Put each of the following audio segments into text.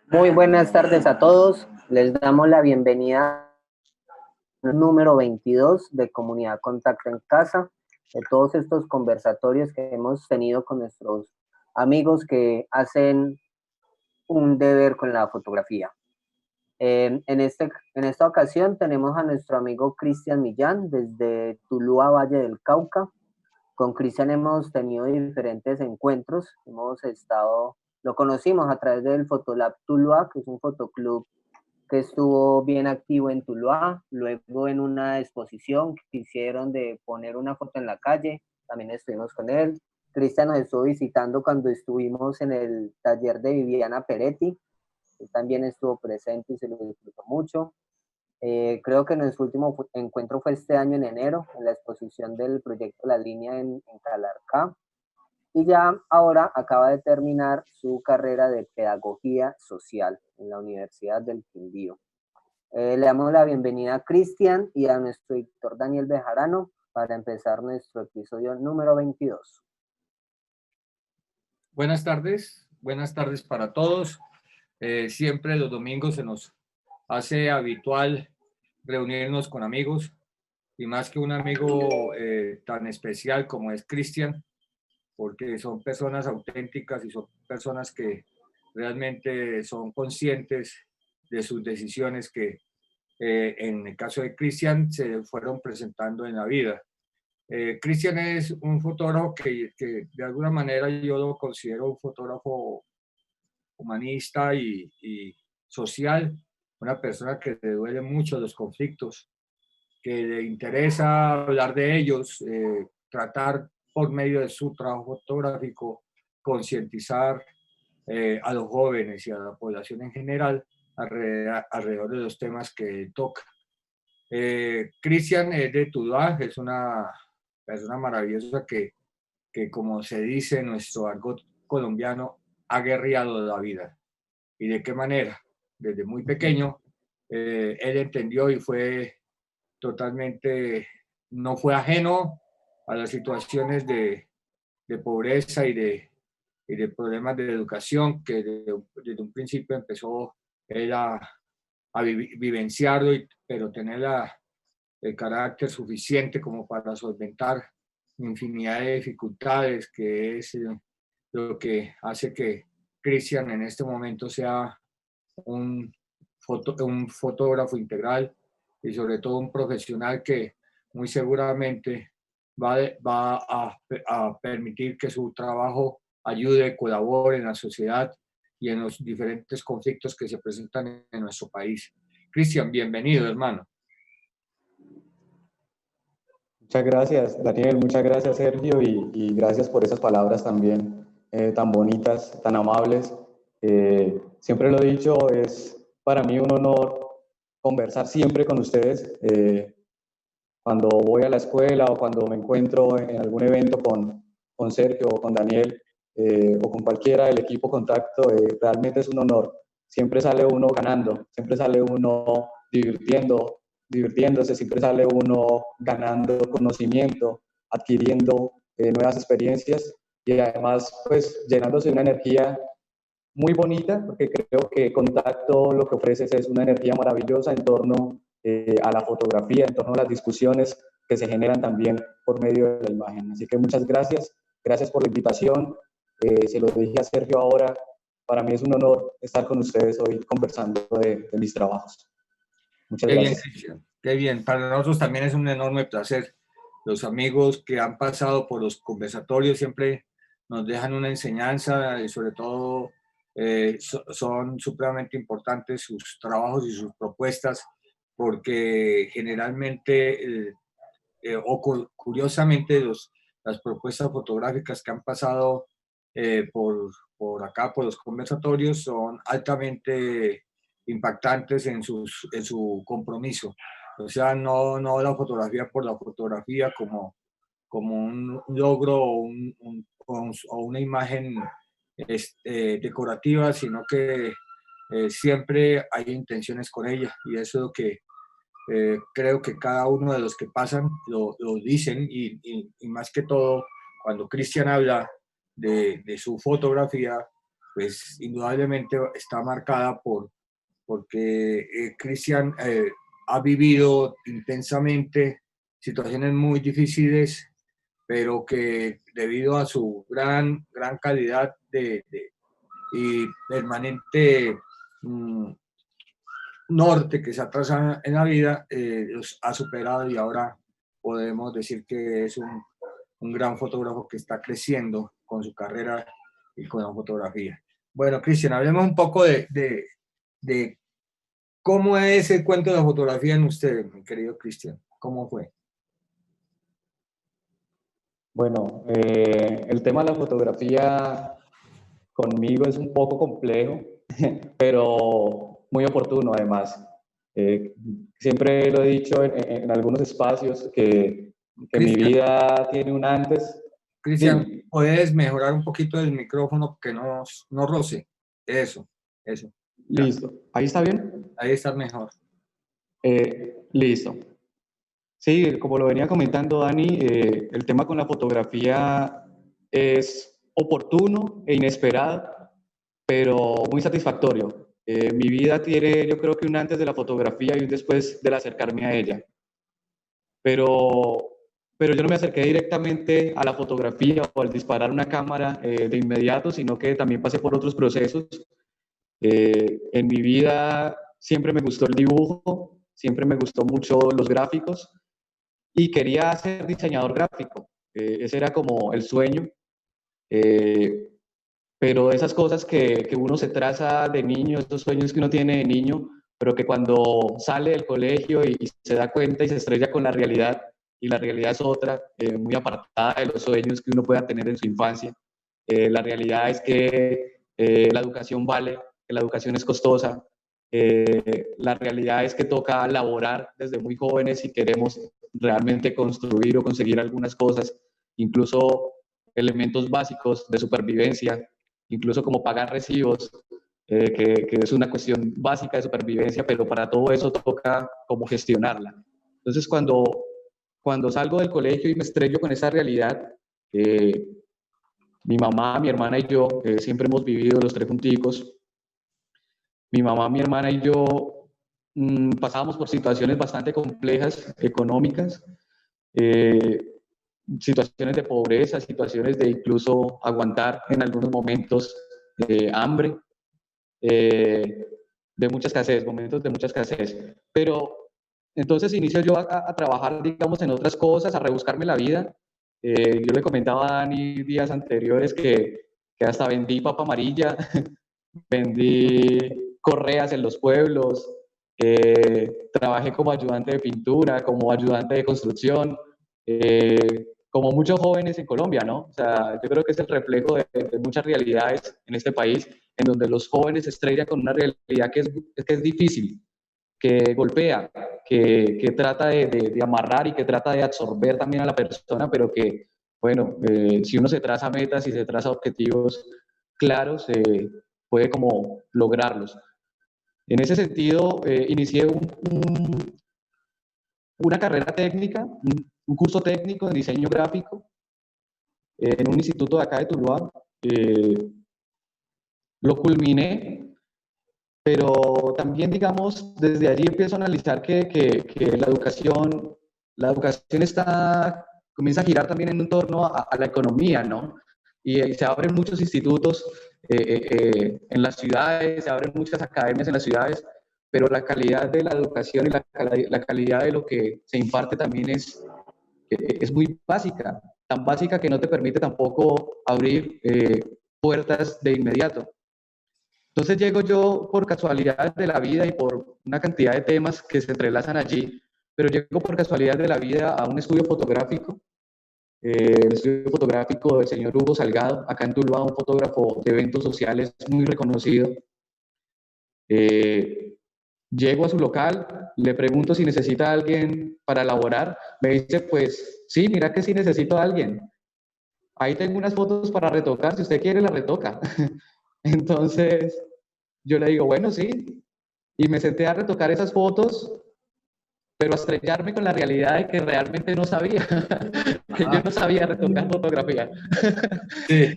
Muy buenas tardes a todos. Les damos la bienvenida al número 22 de Comunidad Contacto en Casa, de todos estos conversatorios que hemos tenido con nuestros amigos que hacen un deber con la fotografía. En esta ocasión tenemos a nuestro amigo Cristian Millán desde Tuluá, Valle del Cauca. Con Cristian hemos tenido diferentes encuentros, lo conocimos a través del Fotolab Tuluá, que es un fotoclub que estuvo bien activo en Tuluá, luego en una exposición que hicieron de poner una foto en la calle, también estuvimos con él. Cristian nos estuvo visitando cuando estuvimos en el taller de Viviana Peretti, él también estuvo presente y se lo disfrutó mucho. Creo que nuestro último encuentro fue este año en enero, en la exposición del proyecto La Línea en Calarcá. Y ya ahora acaba de terminar su carrera de pedagogía social en la Universidad del Quindío. Le damos la bienvenida a Cristian y a nuestro editor Daniel Bejarano para empezar nuestro episodio número 22. Buenas tardes para todos. Siempre los domingos se nos hace habitual reunirnos con amigos y más que un amigo tan especial como es Cristian, porque son personas auténticas y son personas que realmente son conscientes de sus decisiones que en el caso de Cristian se fueron presentando en la vida. Cristian es un fotógrafo que de alguna manera yo lo considero un fotógrafo humanista y social, una persona que le duele mucho los conflictos, que le interesa hablar de ellos, tratar por medio de su trabajo fotográfico, concientizar a los jóvenes y a la población en general alrededor de los temas que toca. Cristian es de Tuluá, es una persona maravillosa que, como se dice en nuestro argot colombiano, ha guerreado la vida. ¿Y de qué manera? Desde muy pequeño, él entendió y fue totalmente, no fue ajeno a las situaciones de pobreza y de problemas de educación que desde un principio empezó él a vivenciarlo, pero tener el carácter suficiente como para solventar infinidad de dificultades, que es lo que hace que Cristian en este momento sea un, un fotógrafo integral y sobre todo un profesional que muy seguramente va a permitir que su trabajo ayude, colabore en la sociedad y en los diferentes conflictos que se presentan en nuestro país. Cristian, bienvenido, hermano. Muchas gracias, Daniel, muchas gracias, Sergio, y gracias por esas palabras también tan bonitas, tan amables. Siempre lo he dicho, es para mí un honor conversar siempre con ustedes. Cuando voy a la escuela o cuando me encuentro en algún evento con Sergio o con Daniel o con cualquiera del equipo Contacto, realmente es un honor. Siempre sale uno ganando, siempre sale uno divirtiéndose, siempre sale uno ganando conocimiento, adquiriendo nuevas experiencias y además pues llenándose de una energía muy bonita, porque creo que Contacto lo que ofreces es una energía maravillosa en torno a la fotografía, en torno a las discusiones que se generan también por medio de la imagen. Así que muchas gracias, gracias por la invitación. Se lo dije a Sergio ahora, para mí es un honor estar con ustedes hoy conversando de mis trabajos. Muchas Qué bien, gracias. Cristian, qué bien. Para nosotros también es un enorme placer. Los amigos que han pasado por los conversatorios siempre nos dejan una enseñanza y sobre todo son supremamente importantes sus trabajos y sus propuestas porque generalmente curiosamente las propuestas fotográficas que han pasado por acá, por los conversatorios, son altamente impactantes en su compromiso. O sea, no la fotografía por la fotografía como un logro o una imagen decorativa, sino que siempre hay intenciones con ella y eso es lo que creo que cada uno de los que pasan lo dicen y más que todo, cuando Cristian habla de su fotografía, pues indudablemente está marcada porque Cristian ha vivido intensamente situaciones muy difíciles, pero que debido a su gran calidad y permanente norte que se ha trazado en la vida, los ha superado, y ahora podemos decir que es un gran fotógrafo que está creciendo con su carrera y con la fotografía. Bueno, Cristian, hablemos un poco de cómo es el cuento de la fotografía en usted, mi querido Cristian. ¿Cómo fue? Bueno, el tema de la fotografía conmigo es un poco complejo, pero muy oportuno además. Siempre lo he dicho en algunos espacios que mi vida tiene un antes. Cristian, ¿puedes mejorar un poquito el micrófono que no roce? Eso. Listo. ¿Ahí está bien? Ahí está mejor. Listo. Sí, como lo venía comentando Dani, el tema con la fotografía es oportuno e inesperado, pero muy satisfactorio. Mi vida tiene, yo creo que un antes de la fotografía y un después del acercarme a ella. Pero yo no me acerqué directamente a la fotografía o al disparar una cámara de inmediato, sino que también pasé por otros procesos. En mi vida siempre me gustó el dibujo, siempre me gustó mucho los gráficos y quería ser diseñador gráfico. Ese era como el sueño. Pero esas cosas que uno se traza de niño, esos sueños que uno tiene de niño, pero que cuando sale del colegio y se da cuenta y se estrella con la realidad, y la realidad es otra, muy apartada de los sueños que uno pueda tener en su infancia. La realidad es que la educación vale, que la educación es costosa. La realidad es que toca laborar desde muy jóvenes si queremos realmente construir o conseguir algunas cosas, incluso elementos básicos de supervivencia, incluso como pagar recibos, que es una cuestión básica de supervivencia, pero para todo eso toca como gestionarla. Entonces, cuando salgo del colegio y me estrello con esa realidad, mi mamá, mi hermana y yo, siempre hemos vivido los tres junticos. Mi mamá, mi hermana y yo pasábamos por situaciones bastante complejas, económicas, situaciones de pobreza, situaciones de incluso aguantar en algunos momentos hambre, de mucha escasez, momentos de mucha escasez. Pero entonces inicio yo a trabajar, digamos, en otras cosas, a rebuscarme la vida. Yo le comentaba a Dani días anteriores que hasta vendí papa amarilla, vendí correas en los pueblos, trabajé como ayudante de pintura, como ayudante de construcción, como muchos jóvenes en Colombia, ¿no? O sea, yo creo que es el reflejo de muchas realidades en este país, en donde los jóvenes se estrellan con una realidad que es difícil, que golpea, que trata de amarrar y que trata de absorber también a la persona, pero que, bueno, si uno se traza metas y se traza objetivos claros, puede como lograrlos. En ese sentido, inicié una carrera técnica, un curso técnico en diseño gráfico en un instituto de acá de Tuluá. Lo culminé, pero también, digamos, desde allí empiezo a analizar que la educación comienza a girar también en torno a la economía, ¿no? Y se abren muchos institutos en las ciudades, se abren muchas academias en las ciudades, pero la calidad de la educación y la calidad de lo que se imparte también es muy básica, tan básica que no te permite tampoco abrir puertas de inmediato. Entonces llego yo por casualidad de la vida y por una cantidad de temas que se entrelazan allí, pero llego por casualidad de la vida a un estudio fotográfico, el estudio fotográfico del señor Hugo Salgado, acá en Tuluá, un fotógrafo de eventos sociales muy reconocido. Llego a su local, le pregunto si necesita a alguien para elaborar, me dice, pues sí, mira que sí necesito a alguien. Ahí tengo unas fotos para retocar, si usted quiere la retoca. Entonces yo le digo, bueno, sí, y me senté a retocar esas fotos, pero a estrellarme con la realidad de que realmente no sabía, que yo no sabía retocar fotografía. Sí.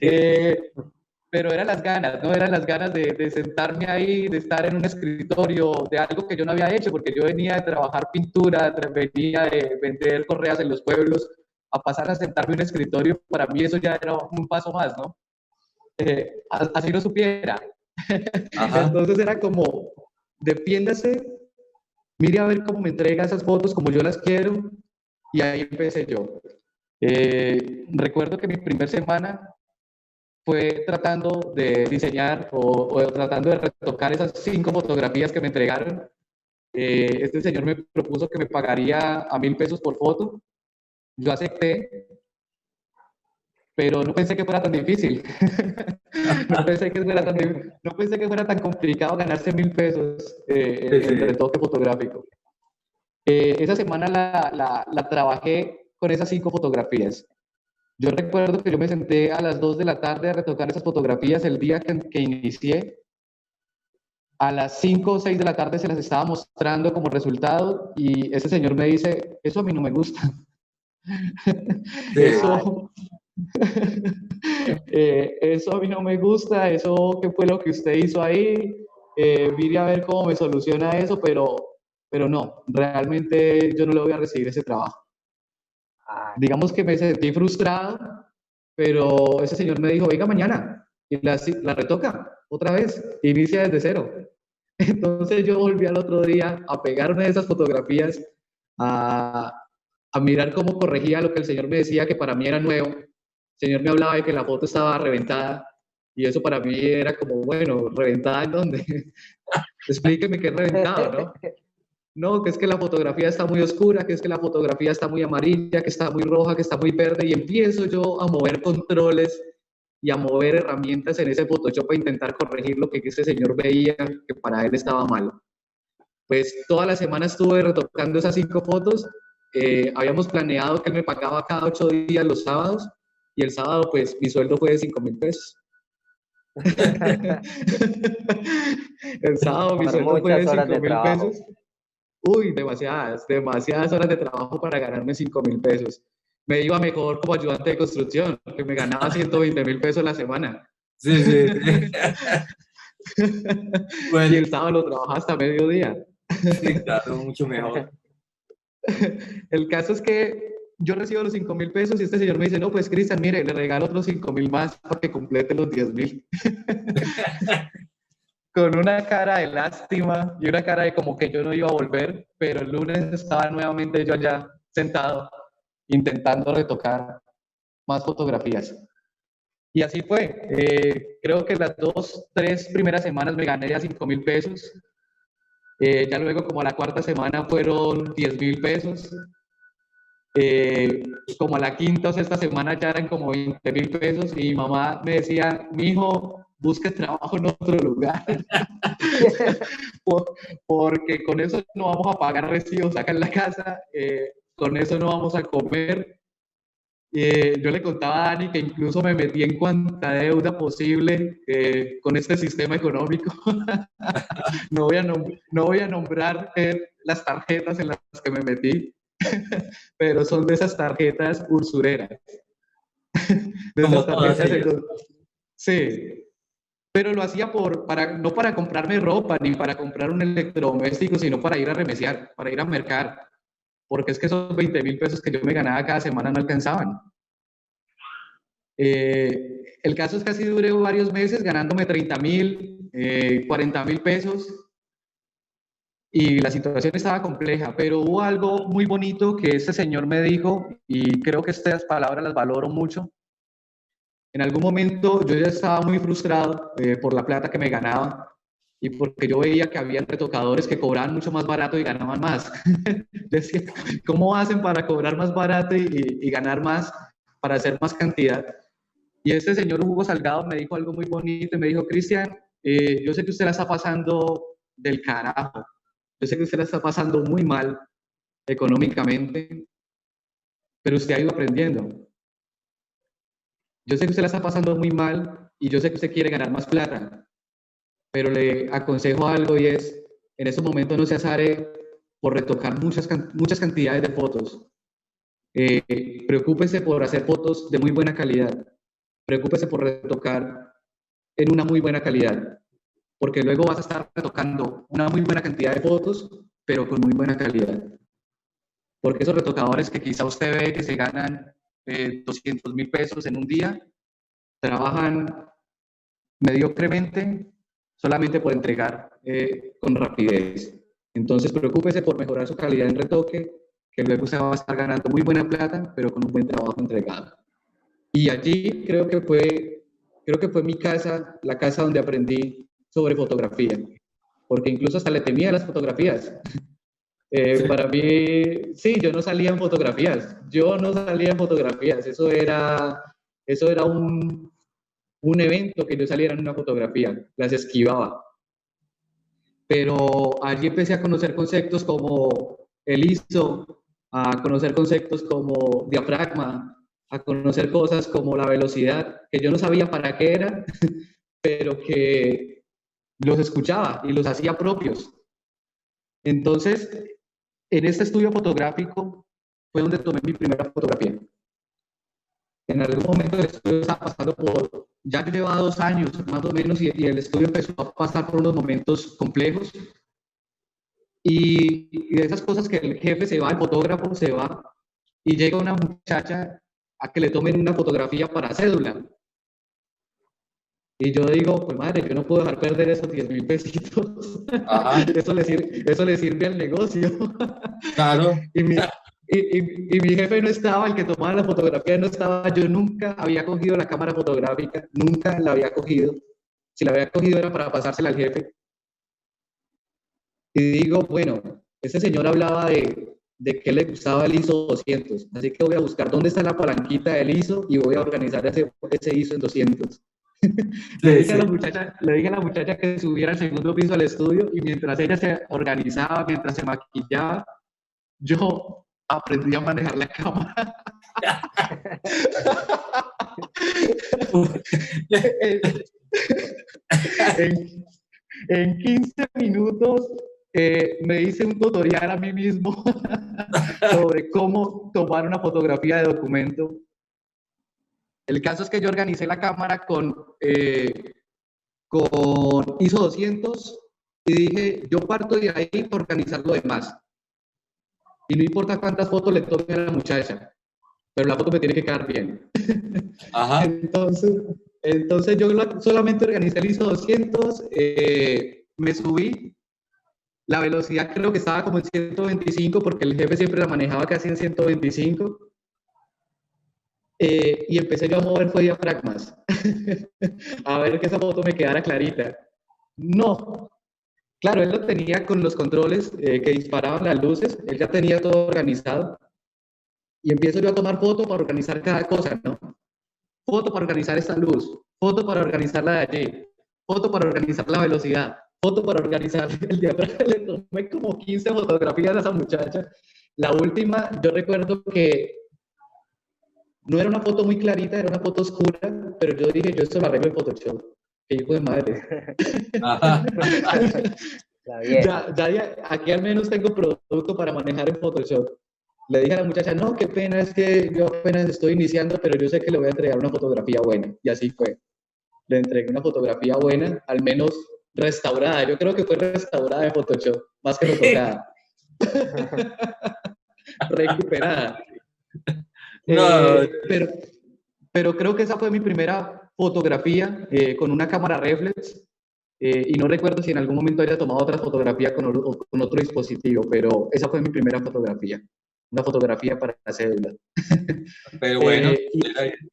pero eran las ganas, ¿no? Eran las ganas de sentarme ahí, de estar en un escritorio, de algo que yo no había hecho, porque yo venía de trabajar pintura, venía de vender correas en los pueblos, a pasar a sentarme en un escritorio, para mí eso ya era un paso más, ¿no? Así no supiera. Ajá. Entonces era como, defiéndase, mire a ver cómo me entrega esas fotos como yo las quiero, y ahí empecé yo. Recuerdo que mi primera semana fue tratando de diseñar o tratando de retocar esas 5 fotografías que me entregaron. Este señor me propuso que me pagaría a 1.000 pesos por foto. Yo acepté, pero no pensé que fuera tan difícil. no pensé que fuera tan complicado ganarse 1.000 pesos en retoque fotográfico. Esa semana la trabajé con esas 5 fotografías. Yo recuerdo que yo me senté a las 2 de la tarde a retocar esas fotografías el día que inicié. A las 5 o 6 de la tarde se las estaba mostrando como resultado y ese señor me dice, eso a mí no me gusta. Sí. Eso, eso a mí no me gusta, eso qué fue lo que usted hizo ahí, vine a ver cómo me soluciona eso, pero no, realmente yo no le voy a recibir ese trabajo. Digamos que me sentí frustrado, pero ese señor me dijo, venga mañana, y la retoca otra vez, inicia desde cero. Entonces yo volví al otro día a pegar una de esas fotografías, a mirar cómo corregía lo que el señor me decía que para mí era nuevo. El señor me hablaba de que la foto estaba reventada, y eso para mí era como, bueno, ¿reventada en dónde? Explíqueme qué es reventado, ¿no? No, que es que la fotografía está muy oscura, que es que la fotografía está muy amarilla, que está muy roja, que está muy verde, y empiezo yo a mover controles y a mover herramientas en ese Photoshop para intentar corregir lo que ese señor veía que para él estaba mal. Pues toda la semana estuve retocando esas 5 fotos. Habíamos planeado que él me pagaba cada 8 días los sábados, y el sábado pues mi sueldo fue de 5.000 pesos. El sábado mi sueldo fue de 5.000 pesos. Uy, demasiadas horas de trabajo para ganarme 5.000 pesos. Me iba mejor como ayudante de construcción, que me ganaba 120.000 pesos la semana. Sí, sí. Bueno. Y el sábado lo trabajaba hasta mediodía. Sí, claro, mucho mejor. El caso es que yo recibo los 5.000 pesos y este señor me dice, no, pues Cristian, mire, le regalo otros 5.000 más para que complete los 10.000. Con una cara de lástima y una cara de como que yo no iba a volver, pero el lunes estaba nuevamente yo allá sentado intentando retocar más fotografías. Y así fue. Creo que las 2, 3 primeras semanas me gané ya 5.000 pesos. Ya luego como a la 4ª semana fueron 10.000 pesos. Como a la 5ª o 6ª semana ya eran como 20.000 pesos y mi mamá me decía, mijo, busque trabajo en otro lugar. Porque con eso no vamos a pagar recibos acá en la casa, con eso no vamos a comer. Yo le contaba a Dani que incluso me metí en cuanta deuda posible con este sistema económico. No voy a nombrar las tarjetas en las que me metí, pero son de esas tarjetas usureras. De esas tarjetas. Sí. Pero lo hacía no para comprarme ropa ni para comprar un electrodoméstico, sino para ir a remesiar, para ir a mercar. Porque es que esos 20.000 pesos que yo me ganaba cada semana no alcanzaban. El caso es que así duré varios meses ganándome 30.000, 40.000 pesos. Y la situación estaba compleja, pero hubo algo muy bonito que este señor me dijo, y creo que estas palabras las valoro mucho. En algún momento yo ya estaba muy frustrado por la plata que me ganaba y porque yo veía que había retocadores que cobraban mucho más barato y ganaban más. Decía, ¿cómo hacen para cobrar más barato y ganar más, para hacer más cantidad? Y este señor Hugo Salgado me dijo algo muy bonito y me dijo, Cristian, yo sé que usted la está pasando del carajo, yo sé que usted la está pasando muy mal económicamente, pero usted ha ido aprendiendo. Yo sé que usted la está pasando muy mal y yo sé que usted quiere ganar más plata, pero le aconsejo algo y es, en estos momentos no se azare por retocar muchas cantidades de fotos. Preocúpese por hacer fotos de muy buena calidad. Preocúpese por retocar en una muy buena calidad, porque luego vas a estar retocando una muy buena cantidad de fotos, pero con muy buena calidad. Porque esos retocadores que quizá usted ve que se ganan 200.000 pesos en un día, trabajan mediocremente solamente por entregar con rapidez. Entonces, preocúpese por mejorar su calidad en retoque, que luego usted va a estar ganando muy buena plata, pero con un buen trabajo entregado. Y allí creo que fue mi casa, la casa donde aprendí sobre fotografía, porque incluso hasta le temía las fotografías. Sí. Para mí, sí, yo no salía en fotografías, eso era un evento que yo saliera en una fotografía, las esquivaba. Pero allí empecé a conocer conceptos como el ISO, a conocer conceptos como diafragma, a conocer cosas como la velocidad, que yo no sabía para qué eran, pero que los escuchaba y los hacía propios. Entonces, en este estudio fotográfico fue donde tomé mi primera fotografía. En algún momento el estudio estaba pasando por, ya llevaba 2 años más o menos, y el estudio empezó a pasar por unos momentos complejos. Y de esas cosas que el jefe se va, el fotógrafo se va, y llega una muchacha a que le tomen una fotografía para cédula. Y yo digo, pues madre, yo no puedo dejar perder esos 10.000 pesitos. Ajá, Eso le sirve al negocio. claro. Y mi jefe no estaba, el que tomaba la fotografía no estaba. Yo nunca había cogido la cámara fotográfica, nunca la había cogido. Si la había cogido era para pasársela al jefe. Y digo, bueno, este señor hablaba de que le gustaba el ISO 200, así que voy a buscar dónde está la palanquita del ISO y voy a organizar ese ISO en 200. Le dije a la muchacha que subiera al segundo piso al estudio, y mientras ella se organizaba, mientras se maquillaba, yo aprendí a manejar la cámara. En 15 minutos me hice un tutorial a mí mismo sobre cómo tomar una fotografía de documento. El caso es que yo organicé la cámara con ISO 200 y dije, yo parto de ahí para organizar lo demás. Y no importa cuántas fotos le tome a la muchacha, pero la foto me tiene que quedar bien. Ajá. Entonces yo solamente organicé el ISO 200, me subí. La velocidad creo que estaba como en 125, porque el jefe siempre la manejaba casi en 125. Y empecé yo a mover fue diafragmas, a ver que esa foto me quedara clarita. No, claro, él lo tenía con los controles que disparaban las luces, él ya tenía todo organizado. Y empiezo yo a tomar foto para organizar cada cosa, ¿no? Foto para organizar esta luz, foto para organizar la de allí, foto para organizar la velocidad, foto para organizar el diafragma. Le tomé como 15 fotografías a esa muchacha. La última, yo recuerdo que no era una foto muy clarita, era una foto oscura, pero yo dije, yo esto lo arreglo en Photoshop. ¡Qué hijo de madre! Ajá. Aquí al menos tengo producto para manejar en Photoshop. Le dije a la muchacha, no, qué pena, es que yo apenas estoy iniciando, pero yo sé que le voy a entregar una fotografía buena. Y así fue. Le entregué una fotografía buena, al menos restaurada. Yo creo que fue restaurada en Photoshop, más que retocada. Recuperada. No. Pero creo que esa fue mi primera fotografía con una cámara reflex. Y no recuerdo si en algún momento haya tomado otra fotografía con otro dispositivo, pero esa fue mi primera fotografía. Una fotografía para la cédula. Pero bueno,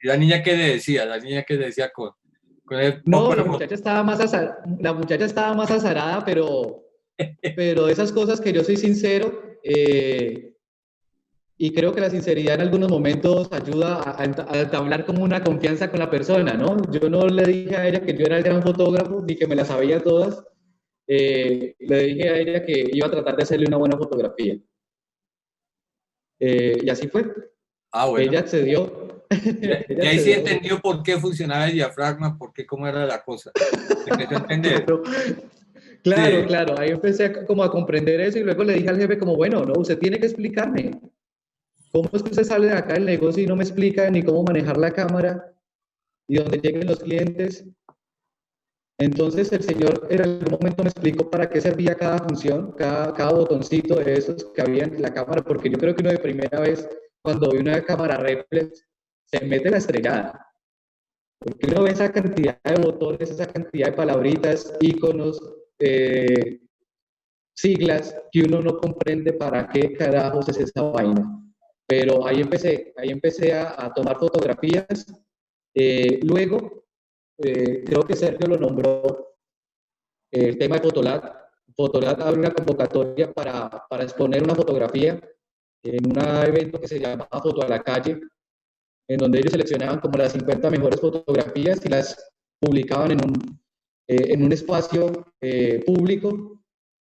la niña que le decía, con el no, la muchacha estaba más azarada, pero de esas cosas que yo soy sincero, y creo que la sinceridad en algunos momentos ayuda a entablar como una confianza con la persona, ¿no? Yo no le dije a ella que yo era el gran fotógrafo, ni que me las sabía todas. Le dije a ella que iba a tratar de hacerle una buena fotografía. Y así fue. Bueno. Ella accedió. Y ahí sí entendió por qué funcionaba el diafragma, cómo era la cosa. Empezó a entender. Claro, sí. Claro. Ahí empecé como a comprender eso, y luego le dije al jefe como, bueno, no, usted tiene que explicarme. ¿Cómo es que usted sale de acá del negocio y no me explica ni cómo manejar la cámara y dónde lleguen los clientes? Entonces el señor en algún momento me explicó para qué servía cada función, cada botoncito de esos que había en la cámara, porque yo creo que uno de primera vez, cuando ve una cámara reflex, se mete la estrellada. Porque uno ve esa cantidad de botones, esa cantidad de palabritas, iconos, siglas, que uno no comprende para qué carajos es esa vaina. Pero ahí empecé a tomar fotografías. Luego, creo que Sergio lo nombró, el tema de Fotolab. Fotolab abre una convocatoria para exponer una fotografía en un evento que se llama Foto a la Calle, en donde ellos seleccionaban como las 50 mejores fotografías y las publicaban en un espacio público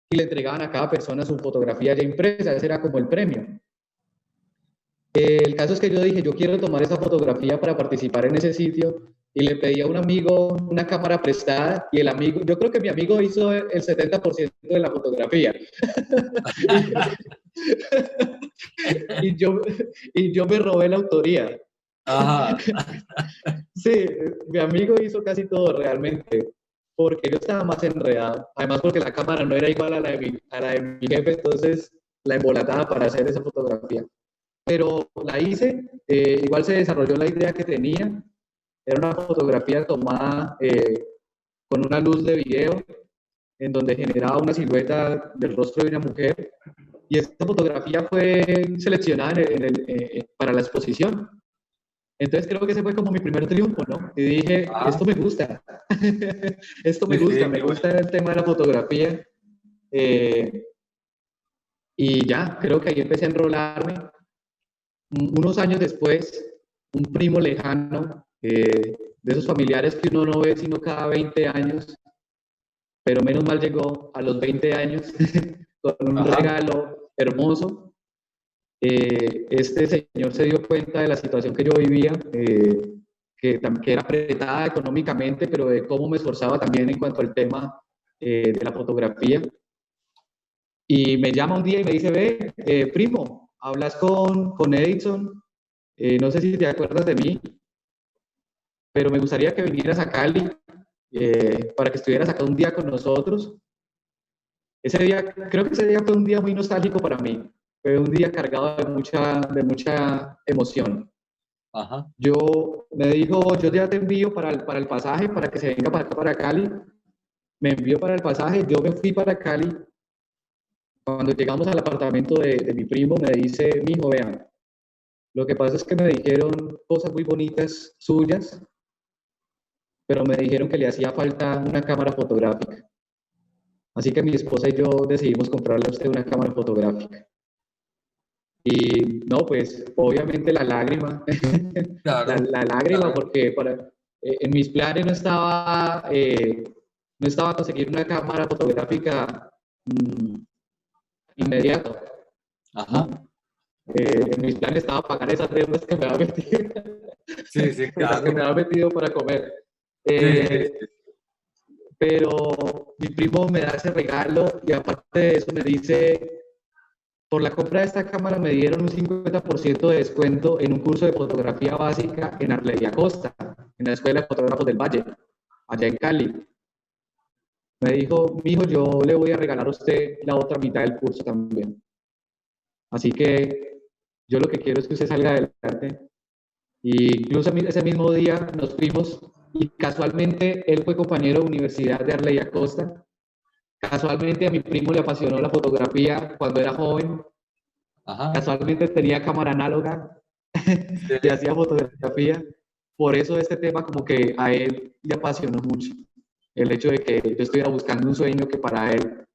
y le entregaban a cada persona su fotografía ya impresa. Ese era como el premio. El caso es que yo dije, yo quiero tomar esa fotografía para participar en ese sitio y le pedí a un amigo una cámara prestada y el amigo, yo creo que mi amigo hizo el 70% de la fotografía. y, yo, y yo me robé la autoría. Ajá. Sí, mi amigo hizo casi todo realmente, porque yo estaba más enredado. Además, porque la cámara no era igual a la de mi jefe, entonces la embolataba para hacer esa fotografía. Pero la hice, igual se desarrolló la idea que tenía. Era una fotografía tomada con una luz de video, en donde generaba una silueta del rostro de una mujer. Y esta fotografía fue seleccionada para la exposición. Entonces creo que ese fue como mi primer triunfo, ¿no? Y dije, esto me gusta, esto me gusta, me gusta el tema de la fotografía. Y ya, creo que ahí empecé a enrolarme. Unos años después, un primo lejano, de esos familiares que uno no ve sino cada 20 años, pero menos mal llegó a los 20 años con un regalo hermoso. Este señor se dio cuenta de la situación que yo vivía, que era apretada económicamente, pero de cómo me esforzaba también en cuanto al tema de la fotografía. Y me llama un día y me dice, ve, primo, hablas con Edison, no sé si te acuerdas de mí, pero me gustaría que vinieras a Cali para que estuvieras acá un día con nosotros. Ese día, creo que ese día fue un día muy nostálgico para mí. Fue un día cargado de mucha emoción. Ajá. Me dijo, yo ya te envío para el pasaje, para que se venga para acá, para Cali. Me envió para el pasaje, yo me fui para Cali. Cuando llegamos al apartamento de mi primo, me dice, mijo, vean, lo que pasa es que me dijeron cosas muy bonitas suyas, pero me dijeron que le hacía falta una cámara fotográfica. Así que mi esposa y yo decidimos comprarle a usted una cámara fotográfica. Y no, pues obviamente la lágrima, Claro, la lágrima, claro. porque en mis planes no estaba conseguir una cámara fotográfica inmediato. Ajá. En mis planes estaba pagar esas deudas que me había metido, Sí, sí, claro. que me había metido para comer. Sí. Pero mi primo me da ese regalo y aparte de eso me dice, por la compra de esta cámara me dieron un 50% de descuento en un curso de fotografía básica en Arlequía Costa, en la Escuela de Fotógrafos del Valle, allá en Cali. Me dijo, mijo, yo le voy a regalar a usted la otra mitad del curso también. Así que yo lo que quiero es que usted salga adelante. Y incluso ese mismo día nos fuimos y casualmente él fue compañero de universidad de Arlequía Costa. Casualmente a mi primo le apasionó la fotografía cuando era joven. Ajá. Casualmente tenía cámara análoga Sí. y hacía fotografía. Por eso este tema como que a él le apasionó mucho. El hecho de que yo estuviera buscando un sueño que para él,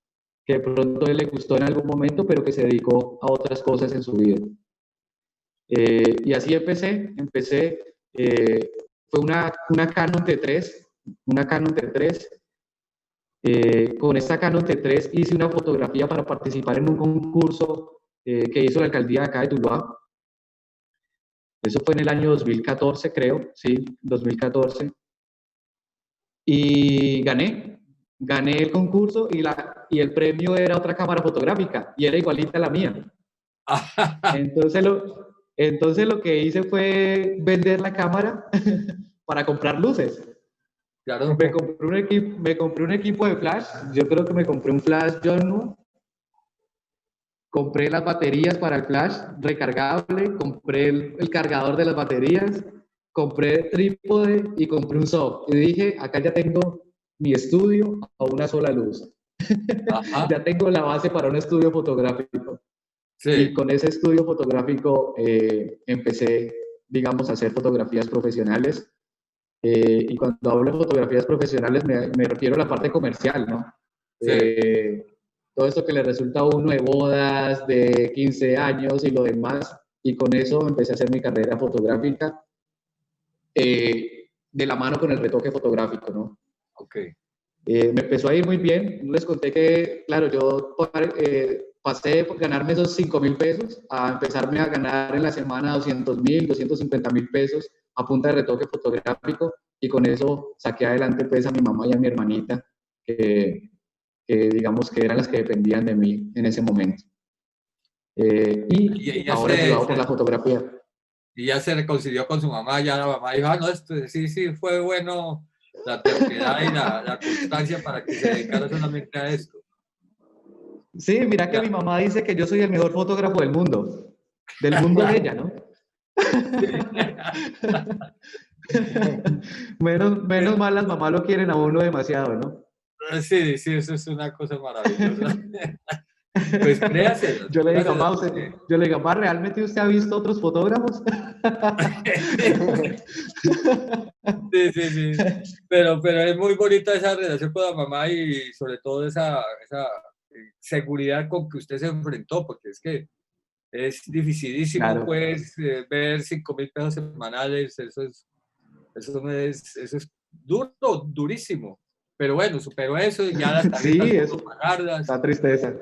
que de pronto él le gustó en algún momento, pero que se dedicó a otras cosas en su vida. Y así empecé, fue una Canon T3, una Canon T3. Con esta Canon T3 hice una fotografía para participar en un concurso que hizo la alcaldía de acá de Tuluá. Eso fue en el año 2014, creo, sí, 2014. Y gané el concurso y el premio era otra cámara fotográfica y era igualita a la mía. Entonces lo que hice fue vender la cámara para comprar luces. Claro. Me compré un equipo de flash. Yo creo que me compré un flash John. Compré las baterías para el flash recargable, compré el cargador de las baterías, compré trípode y compré un soft. Y dije, acá ya tengo mi estudio a una sola luz. Ya tengo la base para un estudio fotográfico. Sí. Y con ese estudio fotográfico empecé, digamos, a hacer fotografías profesionales. Y cuando hablo de fotografías profesionales me refiero a la parte comercial, ¿no? Sí. Todo esto que le resulta a uno de bodas, de 15 años y lo demás. Y con eso empecé a hacer mi carrera fotográfica de la mano con el retoque fotográfico, ¿no? Ok. Me empezó a ir muy bien. Les conté que, claro, yo pasé por ganarme esos 5,000 pesos a empezarme a ganar en la semana 200,000, 250,000 pesos a punta de retoque fotográfico, y con eso saqué adelante pues a mi mamá y a mi hermanita, que digamos que eran las que dependían de mí en ese momento. Y ahora ayudado por la fotografía. Y ya se reconcilió con su mamá, ya la mamá dijo, no, esto, sí, fue bueno la terquedad y la constancia para que se dedicara solamente a esto. Sí, mira que mi mamá dice que yo soy el mejor fotógrafo del mundo de ella, ¿no? menos mal las mamás lo quieren a uno demasiado, ¿no? Sí, eso es una cosa maravillosa. Pues créaselo. Yo le digo, mamá, ¿realmente usted ha visto otros fotógrafos? Sí. Pero es muy bonita esa relación con la mamá y sobre todo esa seguridad con que usted se enfrentó, porque es que es dificilísimo, claro. Pues, ver 5,000 pesos semanales, eso es duro, durísimo. Pero bueno, superó eso y ya las tarjetas sí, pudo pagarlas. La tristeza.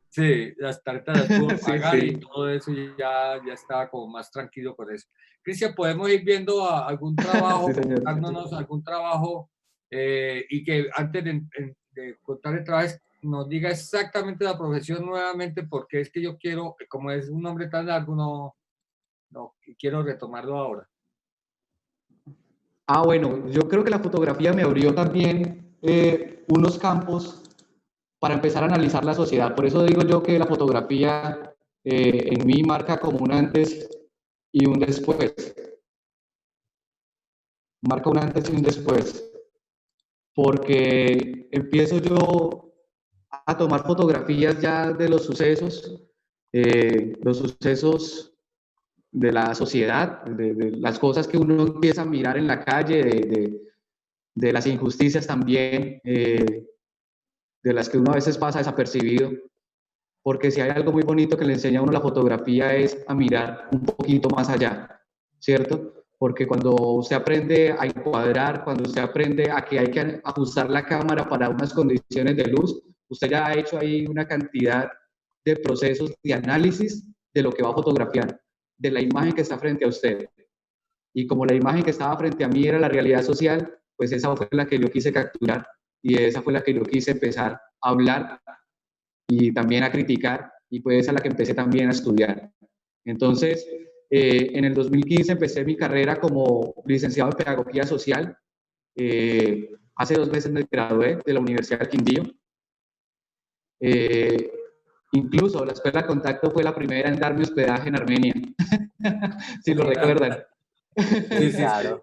Sí, las tarjetas las pudo pagar sí. Y todo eso, y ya estaba como más tranquilo con eso. Cristian, podemos ir viendo algún trabajo, contándonos algún trabajo, y que antes de contar el trabajo nos diga exactamente la profesión nuevamente, porque es que yo quiero, como es un nombre tan largo, no quiero retomarlo ahora. Bueno, yo creo que la fotografía me abrió también unos campos para empezar a analizar la sociedad. Por eso digo yo que la fotografía en mí marca como un antes y un después. Marca un antes y un después. Porque empiezo yo a tomar fotografías ya de los sucesos de la sociedad, de las cosas que uno empieza a mirar en la calle, de las injusticias también, de las que uno a veces pasa desapercibido, porque si hay algo muy bonito que le enseña a uno la fotografía es a mirar un poquito más allá, ¿cierto? Porque cuando usted aprende a encuadrar, cuando usted aprende a que hay que ajustar la cámara para unas condiciones de luz, usted ya ha hecho ahí una cantidad de procesos de análisis de lo que va a fotografiar, de la imagen que está frente a usted. Y como la imagen que estaba frente a mí era la realidad social, pues esa fue la que yo quise capturar y esa fue la que yo quise empezar a hablar y también a criticar, y fue esa la que empecé también a estudiar. Entonces, en el 2015 empecé mi carrera como licenciado en Pedagogía Social. Hace 2 meses me gradué de la Universidad del Quindío. Incluso la Escuela Contacto fue la primera en darme hospedaje en Armenia, si lo recuerdan. Sí, claro.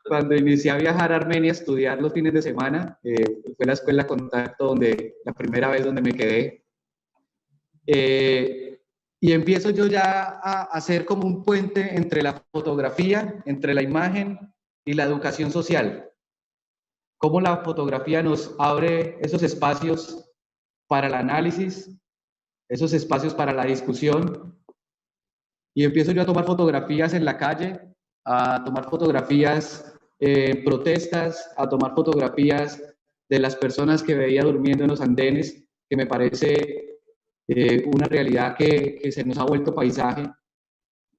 Cuando inicié a viajar a Armenia a estudiar los fines de semana, fue la Escuela Contacto la primera vez donde me quedé. Y empiezo yo ya a hacer como un puente entre la fotografía, entre la imagen y la educación social. Cómo la fotografía nos abre esos espacios para el análisis, esos espacios para la discusión. Y empiezo yo a tomar fotografías en la calle, a tomar fotografías protestas, a tomar fotografías de las personas que veía durmiendo en los andenes, que me parece una realidad que se nos ha vuelto paisaje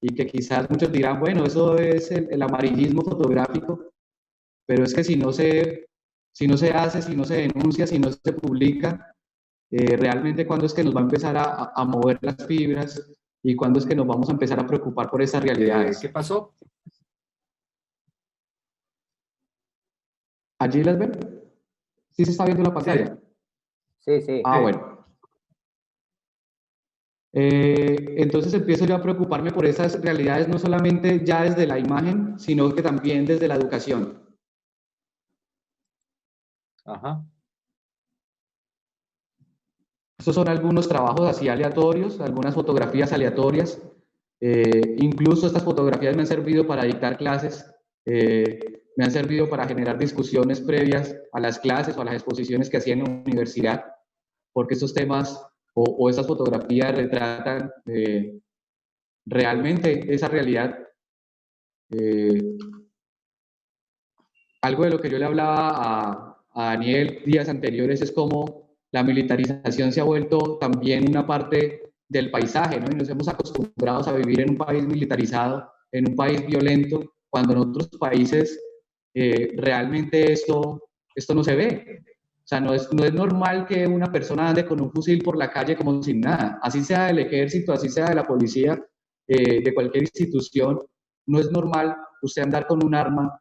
y que quizás muchos dirán, bueno, eso es el amarillismo fotográfico, pero es que si no se hace, si no se denuncia, si no se publica, realmente cuándo es que nos va a empezar a mover las fibras y cuándo es que nos vamos a empezar a preocupar por esas realidades. ¿Qué pasó? ¿Allí las ven? ¿Sí se está viendo la pantalla? Sí, sí. Ah, bueno. Entonces empiezo yo a preocuparme por esas realidades, no solamente ya desde la imagen, sino que también desde la educación. Ajá. Estos son algunos trabajos así aleatorios, algunas fotografías aleatorias. Incluso estas fotografías me han servido para dictar clases, me han servido para generar discusiones previas a las clases o a las exposiciones que hacía en la universidad, porque estos temas o esas fotografías retratan realmente esa realidad. Algo de lo que yo le hablaba a Daniel días anteriores es cómo la militarización se ha vuelto también una parte del paisaje, ¿no? Y nos hemos acostumbrado a vivir en un país militarizado, en un país violento, cuando en otros países realmente esto no se ve. O sea, no es normal que una persona ande con un fusil por la calle como sin nada. Así sea del ejército, así sea de la policía, de cualquier institución, no es normal usted andar con un arma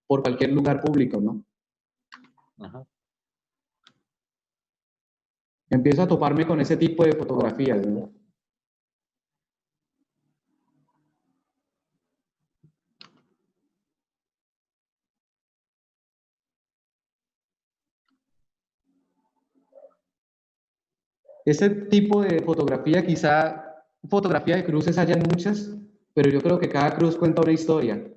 por cualquier lugar público, ¿no? Ajá. Empiezo a toparme con ese tipo de fotografías, ¿no? Ese tipo de fotografía, quizá fotografía de cruces haya muchas, pero yo creo que cada cruz cuenta una historia.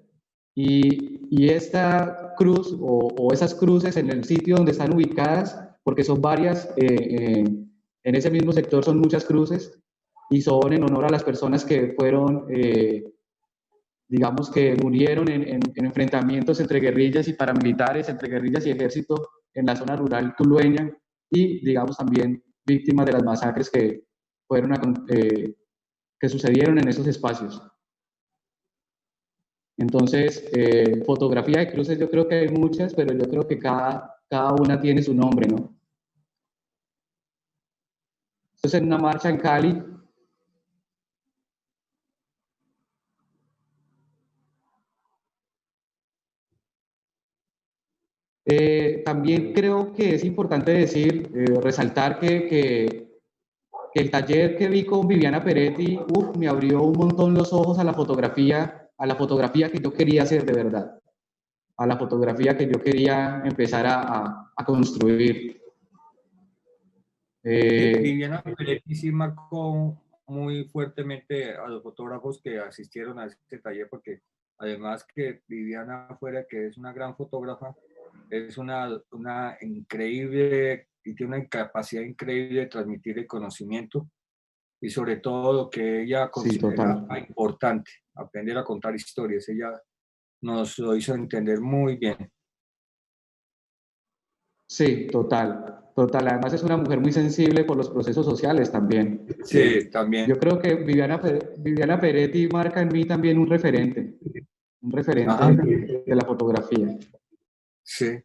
Y esta cruz o esas cruces en el sitio donde están ubicadas, porque son varias, en ese mismo sector son muchas cruces y son en honor a las personas que fueron, digamos que murieron en enfrentamientos entre guerrillas y paramilitares, entre guerrillas y ejército en la zona rural tulueña y, digamos, también víctimas de las masacres que, fueron que sucedieron en esos espacios. Entonces, fotografía de cruces yo creo que hay muchas, pero yo creo que cada una tiene su nombre, ¿no? Esto es en una marcha en Cali. También creo que es importante decir, resaltar que el taller que vi con Viviana Peretti, me abrió un montón los ojos a la fotografía que yo quería hacer de verdad, a la fotografía que yo quería empezar a construir. Viviana Peretti sí marcó muy fuertemente a los fotógrafos que asistieron a este taller, porque además que Viviana, fuera que es una gran fotógrafa, es una increíble y tiene una capacidad increíble de transmitir el conocimiento y sobre todo lo que ella Sí, considera total. importante, aprender a contar historias. Ella nos lo hizo entender muy bien. Sí, total, total. Además es una mujer muy sensible por los procesos sociales también. Sí, también. Yo creo que Viviana Peretti marca en mí también un referente Ajá. de la fotografía. Sí.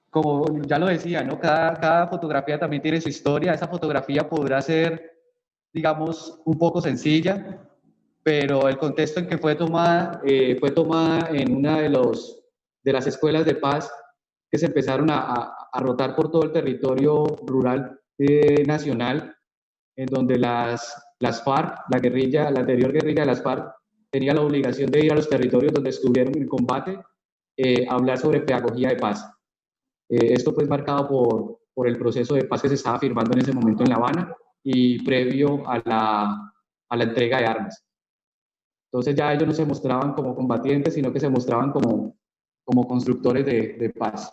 Como ya lo decía, ¿no? Cada fotografía también tiene su historia. Esa fotografía podrá ser, digamos, un poco sencilla, pero el contexto en que fue tomada en una de las escuelas de paz que se empezaron a rotar por todo el territorio rural nacional, en donde las FARC, la guerrilla, la anterior guerrilla de las FARC, tenía la obligación de ir a los territorios donde estuvieron en combate a hablar sobre pedagogía de paz. Esto fue marcado por el proceso de paz que se estaba firmando en ese momento en La Habana y previo a la entrega de armas. Entonces ya ellos no se mostraban como combatientes, sino que se mostraban como constructores de paz.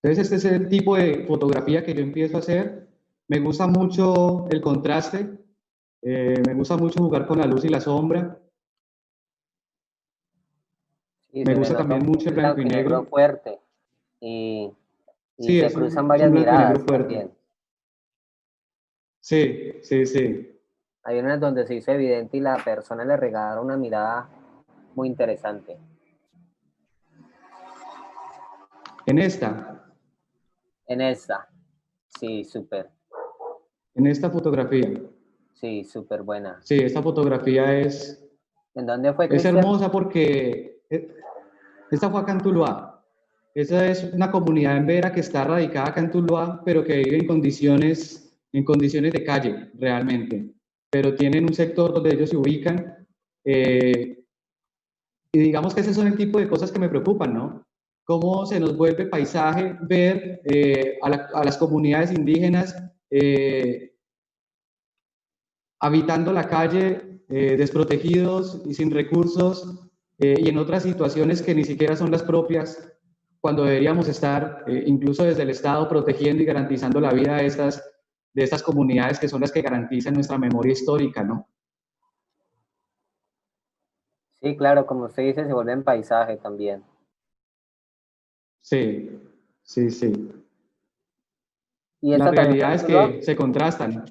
Entonces este es el tipo de fotografía que yo empiezo a hacer. Me gusta mucho el contraste, me gusta mucho jugar con la luz y la sombra. Y Me se le gusta nota también un mucho el blanco blanco y y negro negro. fuerte y Sí, se cruzan es un varias blanco y negro miradas fuerte. también. Sí, sí, sí. Hay unas donde se hizo evidente y la persona le regala una mirada muy interesante. En esta Sí, súper. En esta fotografía. Sí, súper buena. Sí, esta fotografía es ¿En dónde fue, Es Cristian? hermosa porque esta fue acá en Tuluá. Esa es una comunidad en Vera que está radicada acá en Tuluá, pero que vive en condiciones de calle, realmente. Pero tienen un sector donde ellos se ubican. Y digamos que esos son el tipo de cosas que me preocupan, ¿no? Cómo se nos vuelve paisaje ver a las comunidades indígenas habitando la calle, desprotegidos y sin recursos, y en otras situaciones que ni siquiera son las propias, cuando deberíamos estar, incluso desde el Estado, protegiendo y garantizando la vida de estas comunidades que son las que garantizan nuestra memoria histórica, ¿no? Sí, claro, como usted dice, se vuelve en paisaje también. Sí, sí, sí. ¿Y La esta también fue realidad en es Tuluá? que se contrastan.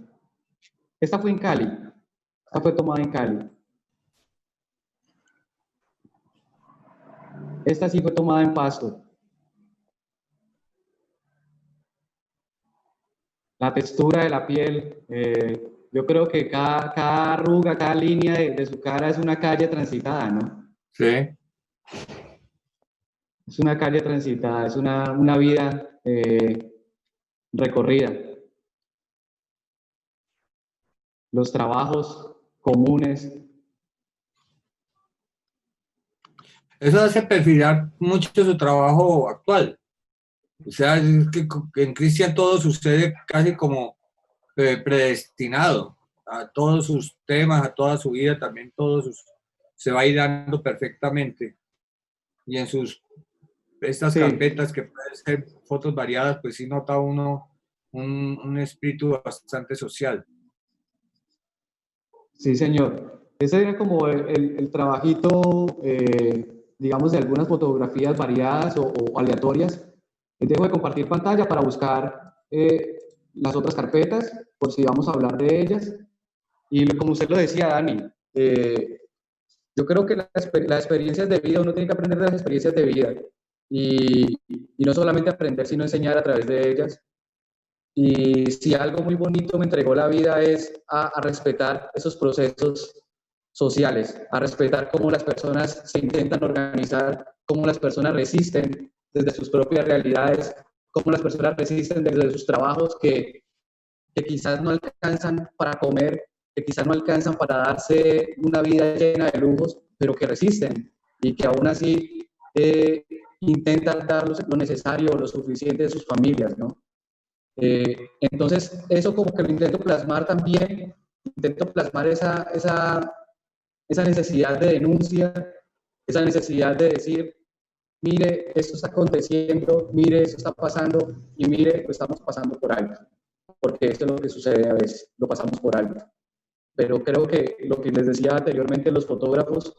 Esta fue en Cali, esta fue tomada en Cali. Esta sí fue tomada en Pasto. La textura de la piel, yo creo que cada arruga, cada línea de su cara es una calle transitada, ¿no? Sí. Es una calle transitada, es una vida recorrida. Los trabajos comunes. Eso hace perfilar mucho su trabajo actual. O sea, es que en Cristian todo sucede casi como predestinado a todos sus temas, a toda su vida, también se va a ir dando perfectamente. Y en estas Sí, carpetas que pueden ser fotos variadas, pues sí nota uno un espíritu bastante social. sí, señor. Ese era como el trabajito, digamos, de algunas fotografías variadas o aleatorias. Dejo de compartir pantalla para buscar las otras carpetas, por si vamos a hablar de ellas. Y como usted lo decía, Dani, yo creo que las experiencias de vida, uno tiene que aprender de las experiencias de vida. Y no solamente aprender, sino enseñar a través de ellas. Y si algo muy bonito me entregó la vida es a respetar esos procesos sociales, a respetar cómo las personas se intentan organizar, cómo las personas resisten desde sus propias realidades, cómo las personas resisten desde sus trabajos que quizás no alcanzan para comer, que quizás no alcanzan para darse una vida llena de lujos, pero que resisten y que aún así intentan dar lo necesario o lo suficiente de sus familias, ¿no? Entonces, eso como que lo intento plasmar también, intento plasmar esa necesidad de denuncia, esa necesidad de decir, mire, esto está aconteciendo, mire, esto está pasando y mire, lo estamos pasando por algo, porque esto es lo que sucede a veces, lo pasamos por algo. Pero creo que lo que les decía anteriormente, los fotógrafos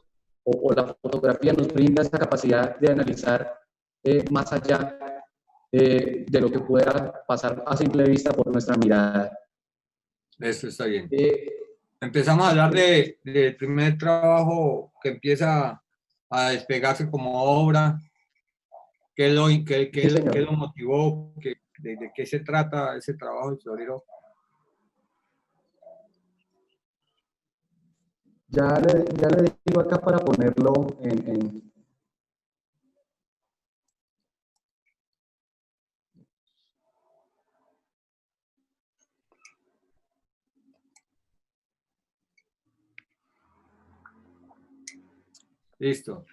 o la fotografía nos brinda esa capacidad de analizar más allá de lo que pueda pasar a simple vista por nuestra mirada. Eso está bien. Eh, Empezamos a hablar del primer trabajo que empieza a despegarse como obra. ¿Qué sí, señor. lo motivó? ¿De qué se trata ese trabajo de Florero? Ya le digo acá para ponerlo en. Listo.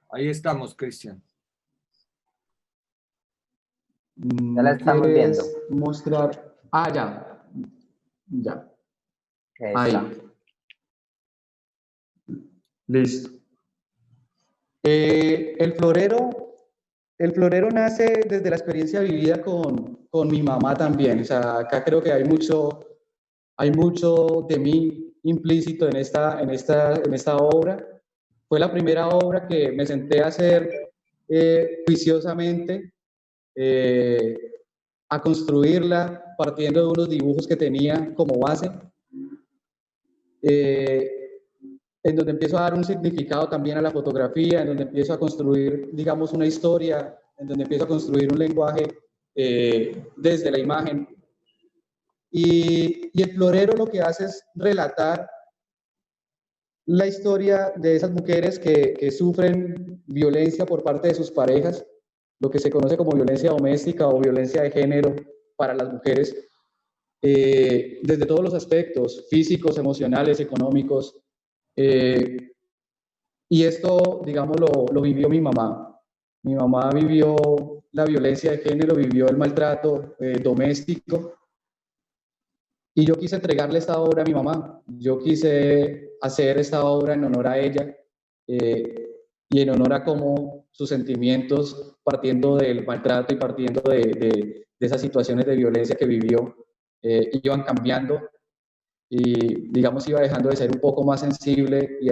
Ahí estamos, Cristian. Ya la ¿No estamos viendo. quieres mostrar? Ah, ya. Ya. Ahí está. Ahí. Listo. El florero nace desde la experiencia vivida con mi mamá también. O sea, acá creo que hay mucho de mí implícito en esta obra. Fue la primera obra que me senté a hacer juiciosamente, eh, a construirla partiendo de unos dibujos que tenía como base. en donde empiezo a dar un significado también a la fotografía, en donde empiezo a construir, digamos, una historia, en donde empiezo a construir un lenguaje desde la imagen. Y el florero lo que hace es relatar la historia de esas mujeres que sufren violencia por parte de sus parejas, lo que se conoce como violencia doméstica o violencia de género para las mujeres, desde todos los aspectos, físicos, emocionales, económicos. Y esto, digamos, lo vivió mi mamá. Mi mamá vivió la violencia de género, vivió el maltrato doméstico. Y yo quise entregarle esta obra a mi mamá. Yo quise hacer esta obra en honor a ella y en honor a cómo sus sentimientos, partiendo del maltrato y partiendo de esas situaciones de violencia que vivió, iban cambiando y, digamos, iba dejando de ser un poco más sensible y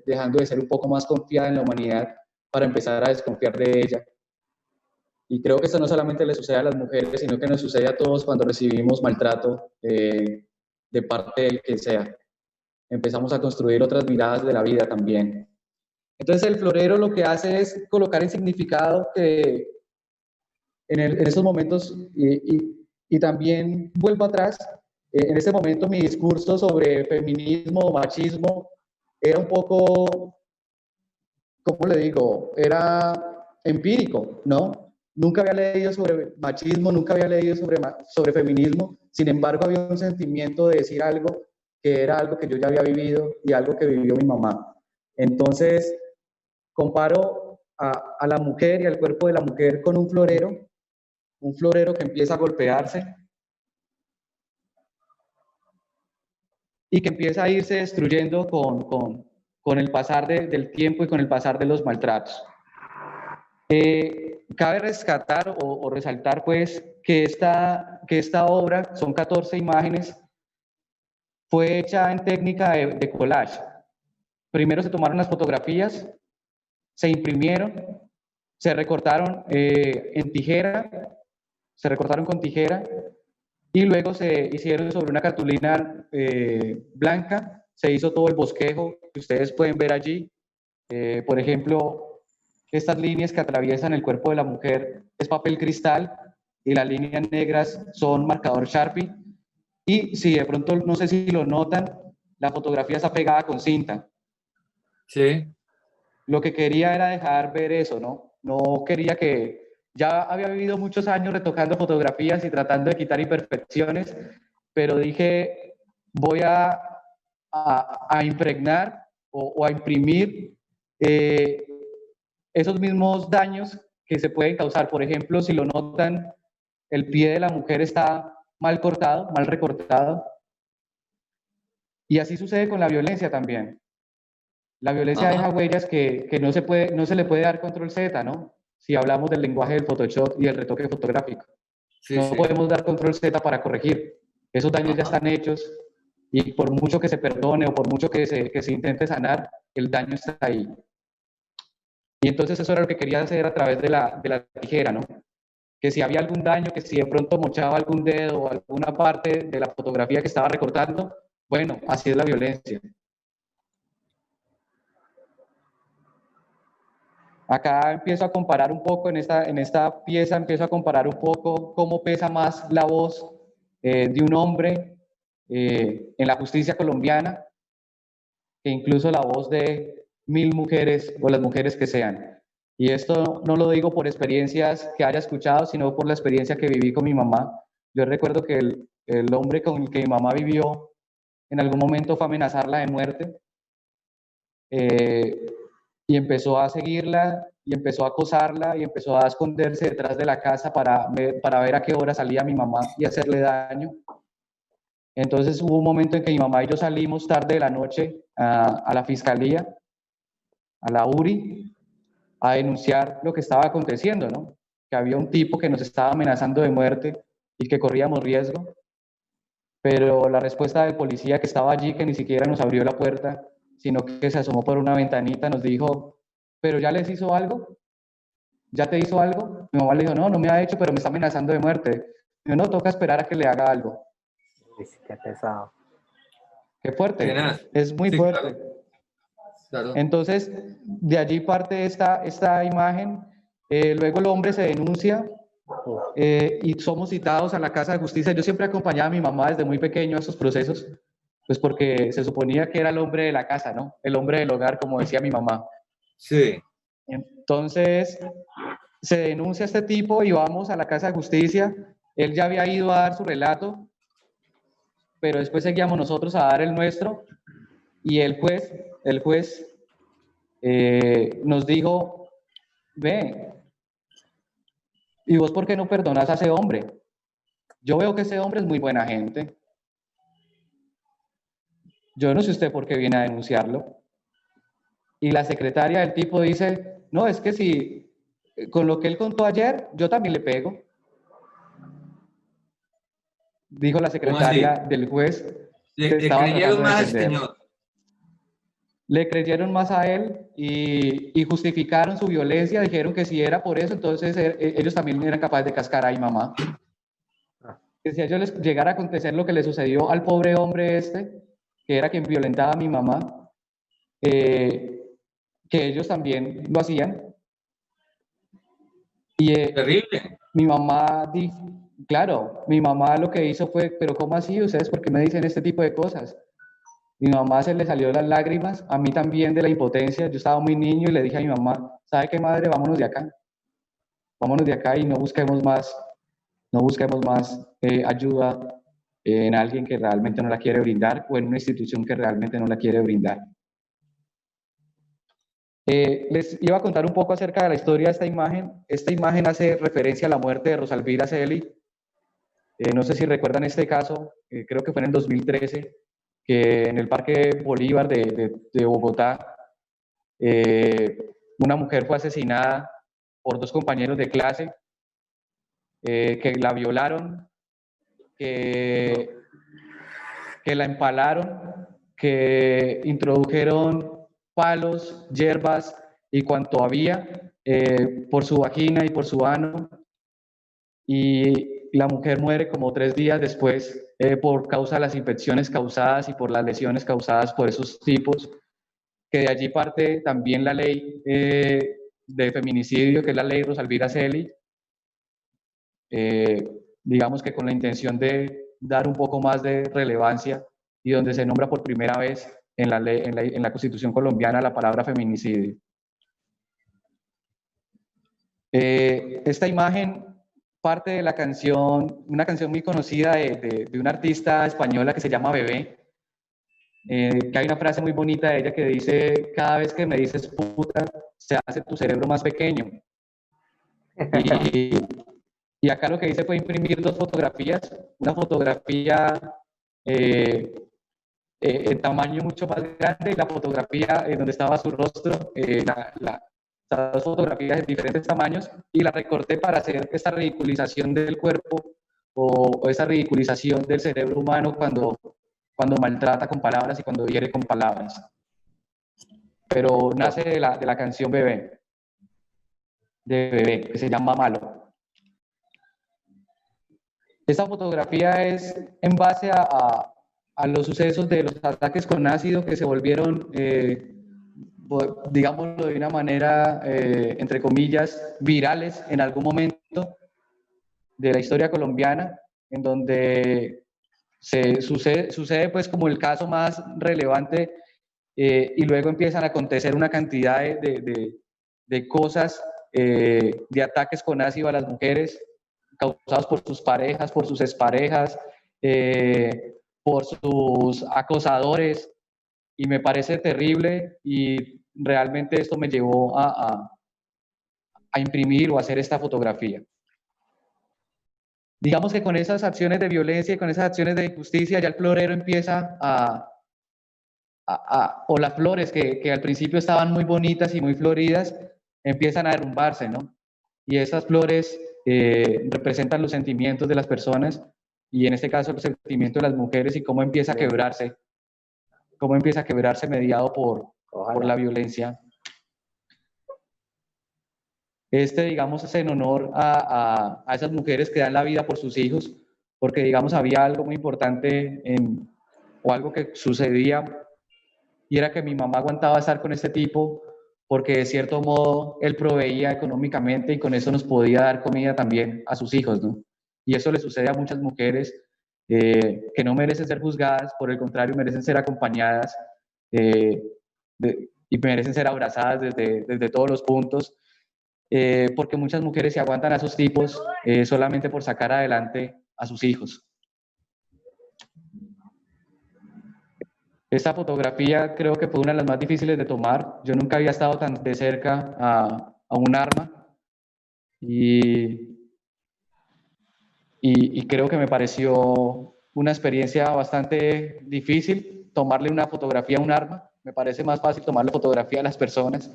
dejando de ser un poco más confiada en la humanidad para empezar a desconfiar de ella. Y creo que esto no solamente le sucede a las mujeres, sino que nos sucede a todos cuando recibimos maltrato de parte del que sea. Empezamos a construir otras miradas de la vida también. Entonces el florero lo que hace es colocar en significado que en esos momentos, y también vuelvo atrás, en ese momento mi discurso sobre feminismo o machismo era un poco, ¿cómo le digo? Era empírico, ¿no? Nunca había leído sobre machismo, nunca había leído sobre feminismo, sin embargo había un sentimiento de decir algo que era algo que yo ya había vivido y algo que vivió mi mamá. Entonces, comparo a la mujer y al cuerpo de la mujer con un florero que empieza a golpearse y que empieza a irse destruyendo con el pasar del tiempo y con el pasar de los maltratos. Cabe rescatar o resaltar pues que esta obra, son 14 imágenes, fue hecha en técnica de collage. Primero se tomaron las fotografías, se imprimieron, se recortaron en tijera, se recortaron con tijera y luego se hicieron sobre una cartulina blanca, se hizo todo el bosquejo que ustedes pueden ver allí. Por ejemplo, estas líneas que atraviesan el cuerpo de la mujer es papel cristal y las líneas negras son marcador Sharpie. Y si de pronto, no sé si lo notan, la fotografía está pegada con cinta. Sí. Lo que quería era dejar ver eso, ¿no? No quería que... Ya había vivido muchos años retocando fotografías y tratando de quitar imperfecciones, pero dije, voy a impregnar o a imprimir esos mismos daños que se pueden causar. Por ejemplo, si lo notan, el pie de la mujer está mal cortado, mal recortado. Y así sucede con la violencia también. La violencia deja huellas que no se le puede dar control Z, ¿no? Si hablamos del lenguaje del Photoshop y del retoque fotográfico. Sí, no sí. podemos dar control Z para corregir. Esos daños ya están hechos y por mucho que se perdone o por mucho que se intente sanar, el daño está ahí. Y entonces eso era lo que quería hacer a través de la tijera, ¿no? Que si había algún daño, que si de pronto mochaba algún dedo o alguna parte de la fotografía que estaba recortando, bueno, así es la violencia. Acá empiezo a comparar un poco, en esta pieza empiezo a comparar un poco cómo pesa más la voz de un hombre en la justicia colombiana que incluso la voz de 1000 mujeres o las mujeres que sean. Y esto no lo digo por experiencias que haya escuchado, sino por la experiencia que viví con mi mamá. Yo recuerdo que el hombre con el que mi mamá vivió en algún momento fue amenazarla de muerte y empezó a seguirla y empezó a acosarla y empezó a esconderse detrás de la casa para ver a qué hora salía mi mamá y hacerle daño. Entonces hubo un momento en que mi mamá y yo salimos tarde de la noche a la fiscalía, a la URI, a denunciar lo que estaba aconteciendo, ¿no? Que había un tipo que nos estaba amenazando de muerte y que corríamos riesgo. Pero la respuesta del policía que estaba allí, que ni siquiera nos abrió la puerta, sino que se asomó por una ventanita, nos dijo, ¿pero ya les hizo algo? ¿Ya te hizo algo? Mi mamá le dijo, no, no me ha hecho, pero me está amenazando de muerte. Yo no, toca esperar a que le haga algo. Qué pesado. Qué fuerte, Tenaz. es muy Sí, fuerte. Claro. Entonces, de allí parte esta imagen. Luego el hombre se denuncia y somos citados a la Casa de Justicia. Yo siempre acompañaba a mi mamá desde muy pequeño a estos procesos, pues porque se suponía que era el hombre de la casa, ¿no? El hombre del hogar, como decía mi mamá. Sí. Entonces, se denuncia a este tipo y vamos a la Casa de Justicia. Él ya había ido a dar su relato, pero después seguíamos nosotros a dar el nuestro y el juez nos dijo, ve, ¿y vos por qué no perdonás a ese hombre? Yo veo que ese hombre es muy buena gente. Yo no sé usted por qué viene a denunciarlo. Y la secretaria del tipo dice, no, es que si con lo que él contó ayer, yo también le pego. Dijo la ¿Cómo así? secretaria del juez que Le estaba creyeron tratando de más al defender. señor. Le creyeron más a él y justificaron su violencia, dijeron que si era por eso, entonces ellos también eran capaces de cascar a mi mamá. Que si a ellos les llegara a acontecer lo que le sucedió al pobre hombre este, que era quien violentaba a mi mamá, que ellos también lo hacían. Y Terrible. mi mamá, claro, mi mamá lo que hizo fue, pero ¿cómo así? ¿Ustedes por qué me dicen este tipo de cosas? Mi mamá se le salió las lágrimas, a mí también de la impotencia. Yo estaba muy niño y le dije a mi mamá, ¿sabe qué, madre? Vámonos de acá. Vámonos de acá y no busquemos más, ayuda en alguien que realmente no la quiere brindar o en una institución que realmente no la quiere brindar. Les iba a contar un poco acerca de la historia de esta imagen. Esta imagen hace referencia a la muerte de Rosalvira Celi. No sé si recuerdan este caso, creo que fue en el 2013, que en el Parque Bolívar de Bogotá, una mujer fue asesinada por dos compañeros de clase que la violaron, que la empalaron, que introdujeron palos, hierbas y cuanto había por su vagina y por su ano, y la mujer muere como 3 días después por causa de las infecciones causadas y por las lesiones causadas por esos tipos, que de allí parte también la ley de feminicidio, que es la ley Rosalvira Celi, digamos que con la intención de dar un poco más de relevancia y donde se nombra por primera vez en la, ley, en la Constitución colombiana la palabra feminicidio. Esta imagen parte de la canción, una canción muy conocida de una artista española que se llama Bebé, que hay una frase muy bonita de ella que dice, cada vez que me dices puta, se hace tu cerebro más pequeño. Y acá lo que hice fue imprimir 2 fotografías, una fotografía en tamaño mucho más grande y la fotografía donde estaba su rostro, las 2 fotografías de diferentes tamaños, y la recorté para hacer esta ridiculización del cuerpo o esa ridiculización del cerebro humano cuando maltrata con palabras y cuando hiere con palabras. Pero nace de la canción Bebé, de Bebé, que se llama Malo. Esta fotografía es en base a los sucesos de los ataques con ácido que se volvieron, digámoslo de una manera, entre comillas, virales en algún momento de la historia colombiana, en donde sucede pues como el caso más relevante y luego empiezan a acontecer una cantidad de cosas, de ataques con ácido a las mujeres, causados por sus parejas, por sus exparejas, por sus acosadores, y me parece terrible y realmente esto me llevó a imprimir o a hacer esta fotografía. Digamos que con esas acciones de violencia y con esas acciones de injusticia ya el florero empieza o las flores que al principio estaban muy bonitas y muy floridas, empiezan a derrumbarse, ¿no? Y esas flores representan los sentimientos de las personas y en este caso el sentimiento de las mujeres y cómo empieza a quebrarse mediado por la violencia. Digamos, es en honor a esas mujeres que dan la vida por sus hijos, porque, digamos, había algo muy importante o algo que sucedía, y era que mi mamá aguantaba estar con este tipo porque de cierto modo él proveía económicamente y con eso nos podía dar comida también a sus hijos, ¿no? Y eso le sucede a muchas mujeres que no merecen ser juzgadas, por el contrario, merecen ser acompañadas y merecen ser abrazadas desde todos los puntos, porque muchas mujeres se aguantan a esos tipos solamente por sacar adelante a sus hijos. Esta fotografía creo que fue una de las más difíciles de tomar. Yo nunca había estado tan de cerca a un arma y creo que me pareció una experiencia bastante difícil tomarle una fotografía a un arma. Me parece más fácil tomarle fotografía a las personas,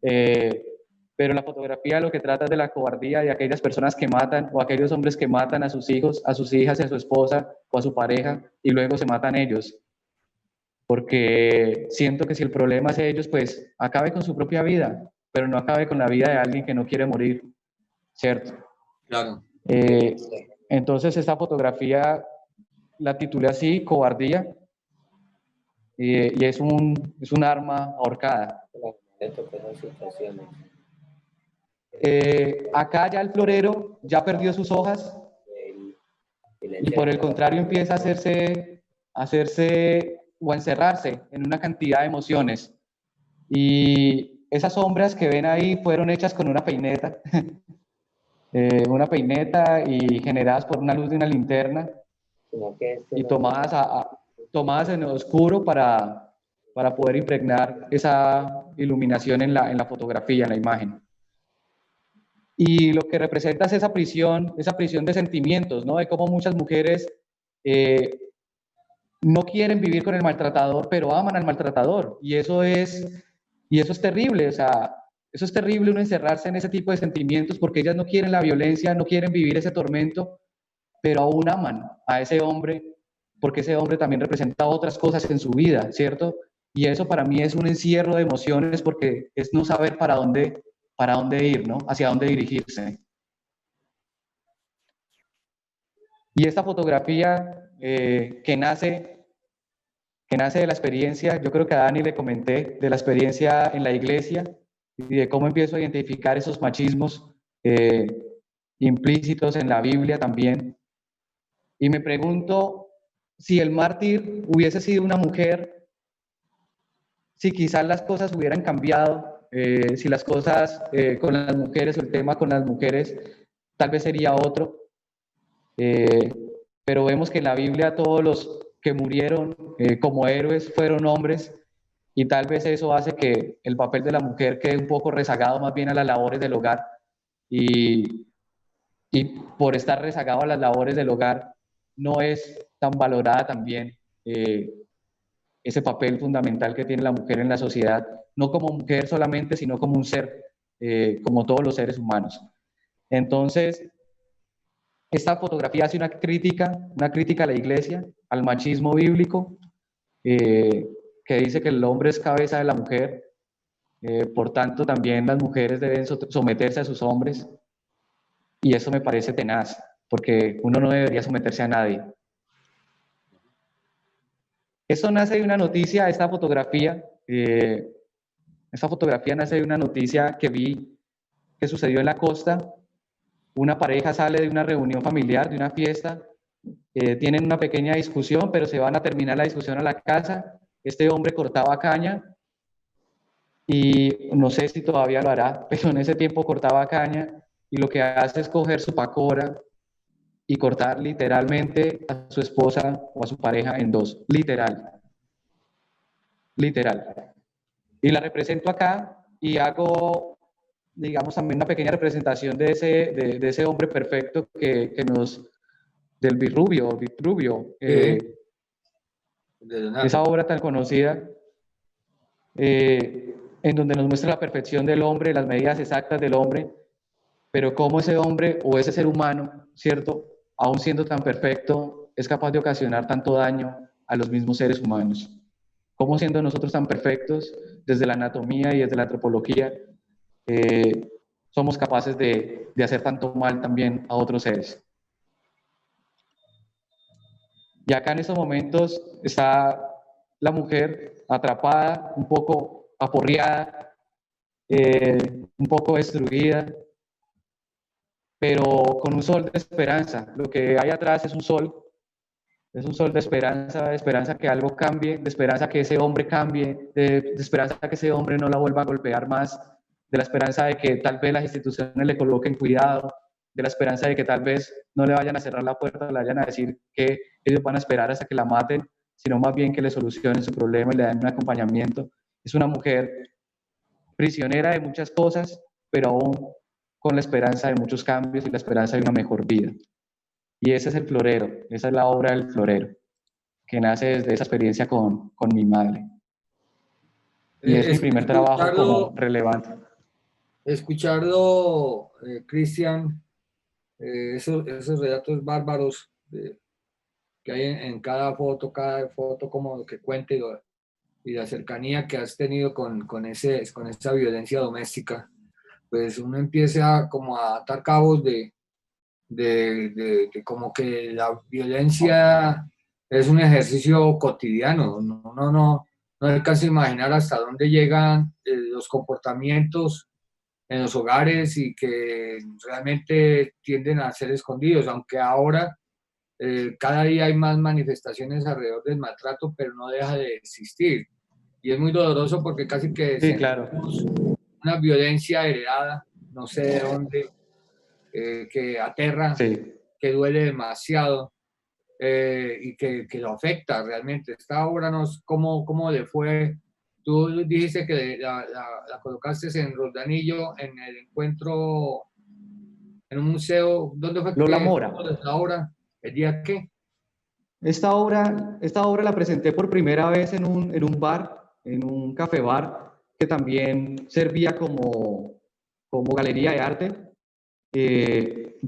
pero la fotografía lo que trata es de la cobardía de aquellas personas que matan o aquellos hombres que matan a sus hijos, a sus hijas, a su esposa o a su pareja y luego se matan ellos. Porque siento que si el problema es ellos, pues acabe con su propia vida, pero no acabe con la vida de alguien que no quiere morir, ¿cierto? Claro. Entonces esta fotografía la titulé así, Cobardía, y es un arma ahorcada. Acá ya el florero ya perdió sus hojas y por el contrario empieza a hacerse o a encerrarse en una cantidad de emociones. Y esas sombras que ven ahí fueron hechas con una peineta, y generadas por una luz de una linterna y tomadas en el oscuro para poder impregnar esa iluminación en la fotografía, en la imagen. Y lo que representa es esa prisión de sentimientos, ¿no? De cómo muchas mujeres no quieren vivir con el maltratador, pero aman al maltratador. Y eso es terrible, o sea, eso es terrible uno encerrarse en ese tipo de sentimientos porque ellas no quieren la violencia, no quieren vivir ese tormento, pero aún aman a ese hombre porque ese hombre también representa otras cosas en su vida, ¿cierto? Y eso para mí es un encierro de emociones porque es no saber para dónde ir, ¿no? Hacia dónde dirigirse. Y esta fotografía que nace de la experiencia, yo creo que a Dani le comenté, de la experiencia en la iglesia y de cómo empiezo a identificar esos machismos implícitos en la Biblia también. Y me pregunto si el mártir hubiese sido una mujer, si quizás las cosas hubieran cambiado, si las cosas con las mujeres o el tema con las mujeres tal vez sería otro. Pero vemos que en la Biblia todos los que murieron como héroes fueron hombres y tal vez eso hace que el papel de la mujer quede un poco rezagado más bien a las labores del hogar y por estar rezagado a las labores del hogar no es tan valorada también ese papel fundamental que tiene la mujer en la sociedad, no como mujer solamente, sino como un ser, como todos los seres humanos. Entonces, esta fotografía hace una crítica a la iglesia, al machismo bíblico, que dice que el hombre es cabeza de la mujer, por tanto también las mujeres deben someterse a sus hombres, y eso me parece tenaz, porque uno no debería someterse a nadie. Esto nace de una noticia, esta fotografía nace de una noticia que vi que sucedió en la costa. Una pareja sale de una reunión familiar, de una fiesta, tienen una pequeña discusión, pero se van a terminar la discusión a la casa. Este hombre cortaba caña y no sé si todavía lo hará, pero en ese tiempo cortaba caña y lo que hace es coger su pacora y cortar literalmente a su esposa o a su pareja en dos, literal. Y la represento acá y hago, digamos, también una pequeña representación de ese hombre perfecto del Vitruvio, esa obra tan conocida, en donde nos muestra la perfección del hombre, las medidas exactas del hombre, pero cómo ese hombre o ese ser humano, ¿cierto? Aún siendo tan perfecto, es capaz de ocasionar tanto daño a los mismos seres humanos. Cómo siendo nosotros tan perfectos, desde la anatomía y desde la antropología, somos capaces de hacer tanto mal también a otros seres. Y acá en estos momentos está la mujer atrapada, un poco aporreada, un poco destruida, pero con un sol de esperanza. Lo que hay atrás es un sol de esperanza que algo cambie, de esperanza que ese hombre cambie, de esperanza que ese hombre no la vuelva a golpear más, de la esperanza de que tal vez las instituciones le coloquen cuidado, de la esperanza de que tal vez no le vayan a cerrar la puerta, le vayan a decir que ellos van a esperar hasta que la maten, sino más bien que le solucionen su problema y le den un acompañamiento. Es una mujer prisionera de muchas cosas, pero aún con la esperanza de muchos cambios y la esperanza de una mejor vida. Y ese es el florero, esa es la obra del florero, que nace desde esa experiencia con mi madre. Y es mi primer trabajo como relevante. Escucharlo, Cristian, esos relatos bárbaros que hay en cada foto como lo que cuente y la cercanía que has tenido con esa violencia doméstica, pues uno empieza como a atar cabos de como que la violencia es un ejercicio cotidiano. No alcanza a imaginar hasta dónde llegan los comportamientos en los hogares y que realmente tienden a ser escondidos, aunque ahora cada día hay más manifestaciones alrededor del maltrato, pero no deja de existir. Y es muy doloroso porque casi que Sí, claro. sentimos una violencia heredada, no sé de dónde, que aterra, Sí. que duele demasiado y que lo afecta realmente. Esta obra, ¿cómo le fue? Tú dijiste que la colocaste en Roldanillo, en el encuentro, en un museo. ¿Dónde fue Lola que Mora. la obra? ¿El día qué? Esta obra la presenté por primera vez en un bar, en un café bar, que también servía como galería de arte.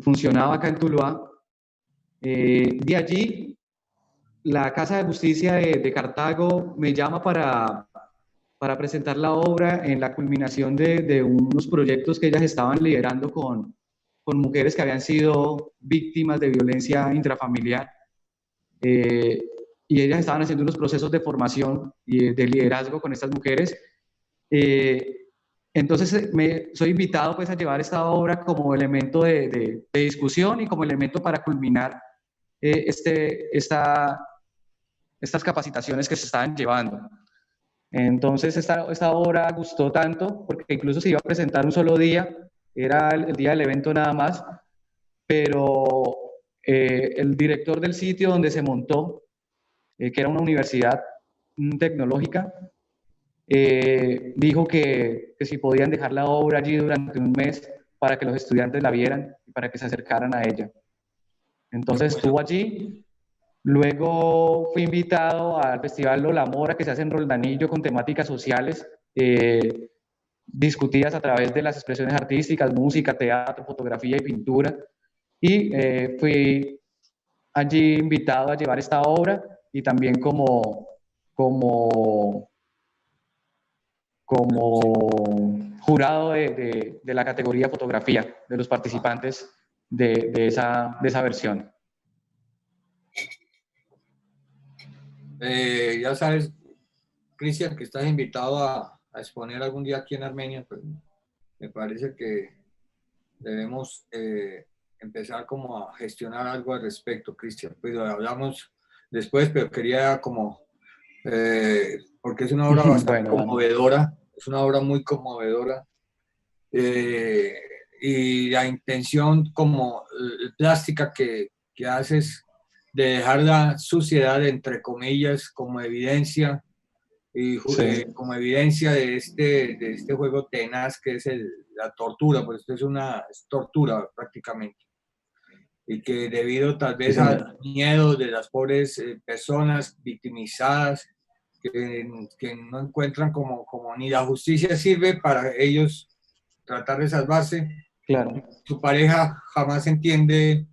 Funcionaba acá en Tuluá. De allí, la Casa de Justicia de Cartago me llama para presentar la obra en la culminación de unos proyectos que ellas estaban liderando con mujeres que habían sido víctimas de violencia intrafamiliar. Y ellas estaban haciendo unos procesos de formación y de liderazgo con estas mujeres. Entonces soy invitado pues a llevar esta obra como elemento de discusión y como elemento para culminar estas capacitaciones que se estaban llevando. Entonces esta obra gustó tanto porque incluso se iba a presentar un solo día, era el día del evento nada más, pero el director del sitio donde se montó, que era una universidad tecnológica, dijo que si podían dejar la obra allí durante un mes para que los estudiantes la vieran y para que se acercaran a ella. Entonces estuvo allí. Luego fui invitado al Festival Lola Mora, que se hace en Roldanillo con temáticas sociales, discutidas a través de las expresiones artísticas, música, teatro, fotografía y pintura. Y fui allí invitado a llevar esta obra y también como jurado de la categoría fotografía de los participantes de esa versión. Ya sabes, Cristian, que estás invitado a exponer algún día aquí en Armenia, pues me parece que debemos empezar como a gestionar algo al respecto, Cristian. Pues lo hablamos después, pero quería como, porque es una obra bastante conmovedora, es una obra muy conmovedora, y la intención como plástica que haces de dejar la suciedad, entre comillas, como evidencia, y como evidencia de este juego tenaz que es la tortura, pues esto es tortura prácticamente. Y que debido tal vez al miedo de las pobres personas victimizadas, que no encuentran como ni la justicia sirve para ellos tratar de salvarse. Claro. Su pareja jamás entiende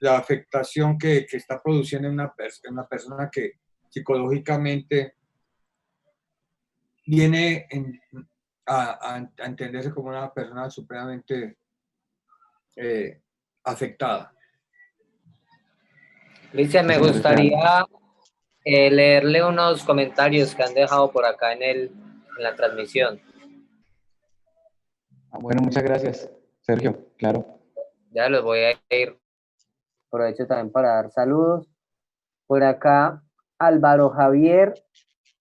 la afectación que está produciendo en una persona que psicológicamente viene a entenderse como una persona supremamente afectada. Cristian, me Señor Esteban. gustaría leerle unos comentarios que han dejado por acá en la transmisión. Bueno, muchas gracias, Sergio, claro. Ya los voy a ir. Aprovecho también para dar saludos. Por acá, Álvaro Javier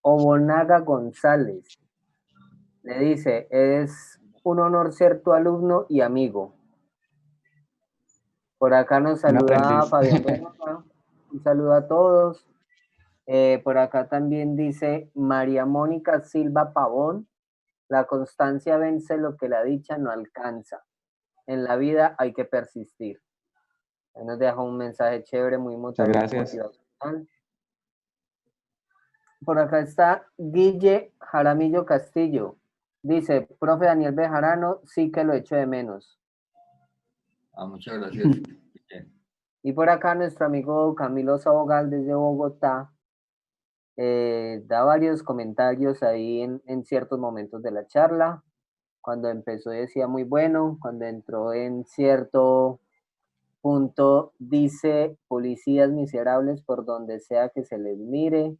Obonaga González. Le dice, es un honor ser tu alumno y amigo. Por acá nos Un saluda aprendiz. Fabián Bedoya. Un saludo a todos. Por acá también dice María Mónica Silva Pavón. La constancia vence lo que la dicha no alcanza. En la vida hay que persistir. Ahí nos deja un mensaje chévere, muy Muchas gracias. motivacional. Por acá está Guille Jaramillo Castillo. Dice, profe Daniel Bejarano, sí que lo echo de menos. Muchas gracias. Y por acá nuestro amigo Camilo Sabogal desde Bogotá da varios comentarios ahí en ciertos momentos de la charla. Cuando empezó decía muy bueno, cuando entró en cierto punto dice policías miserables por donde sea que se les mire.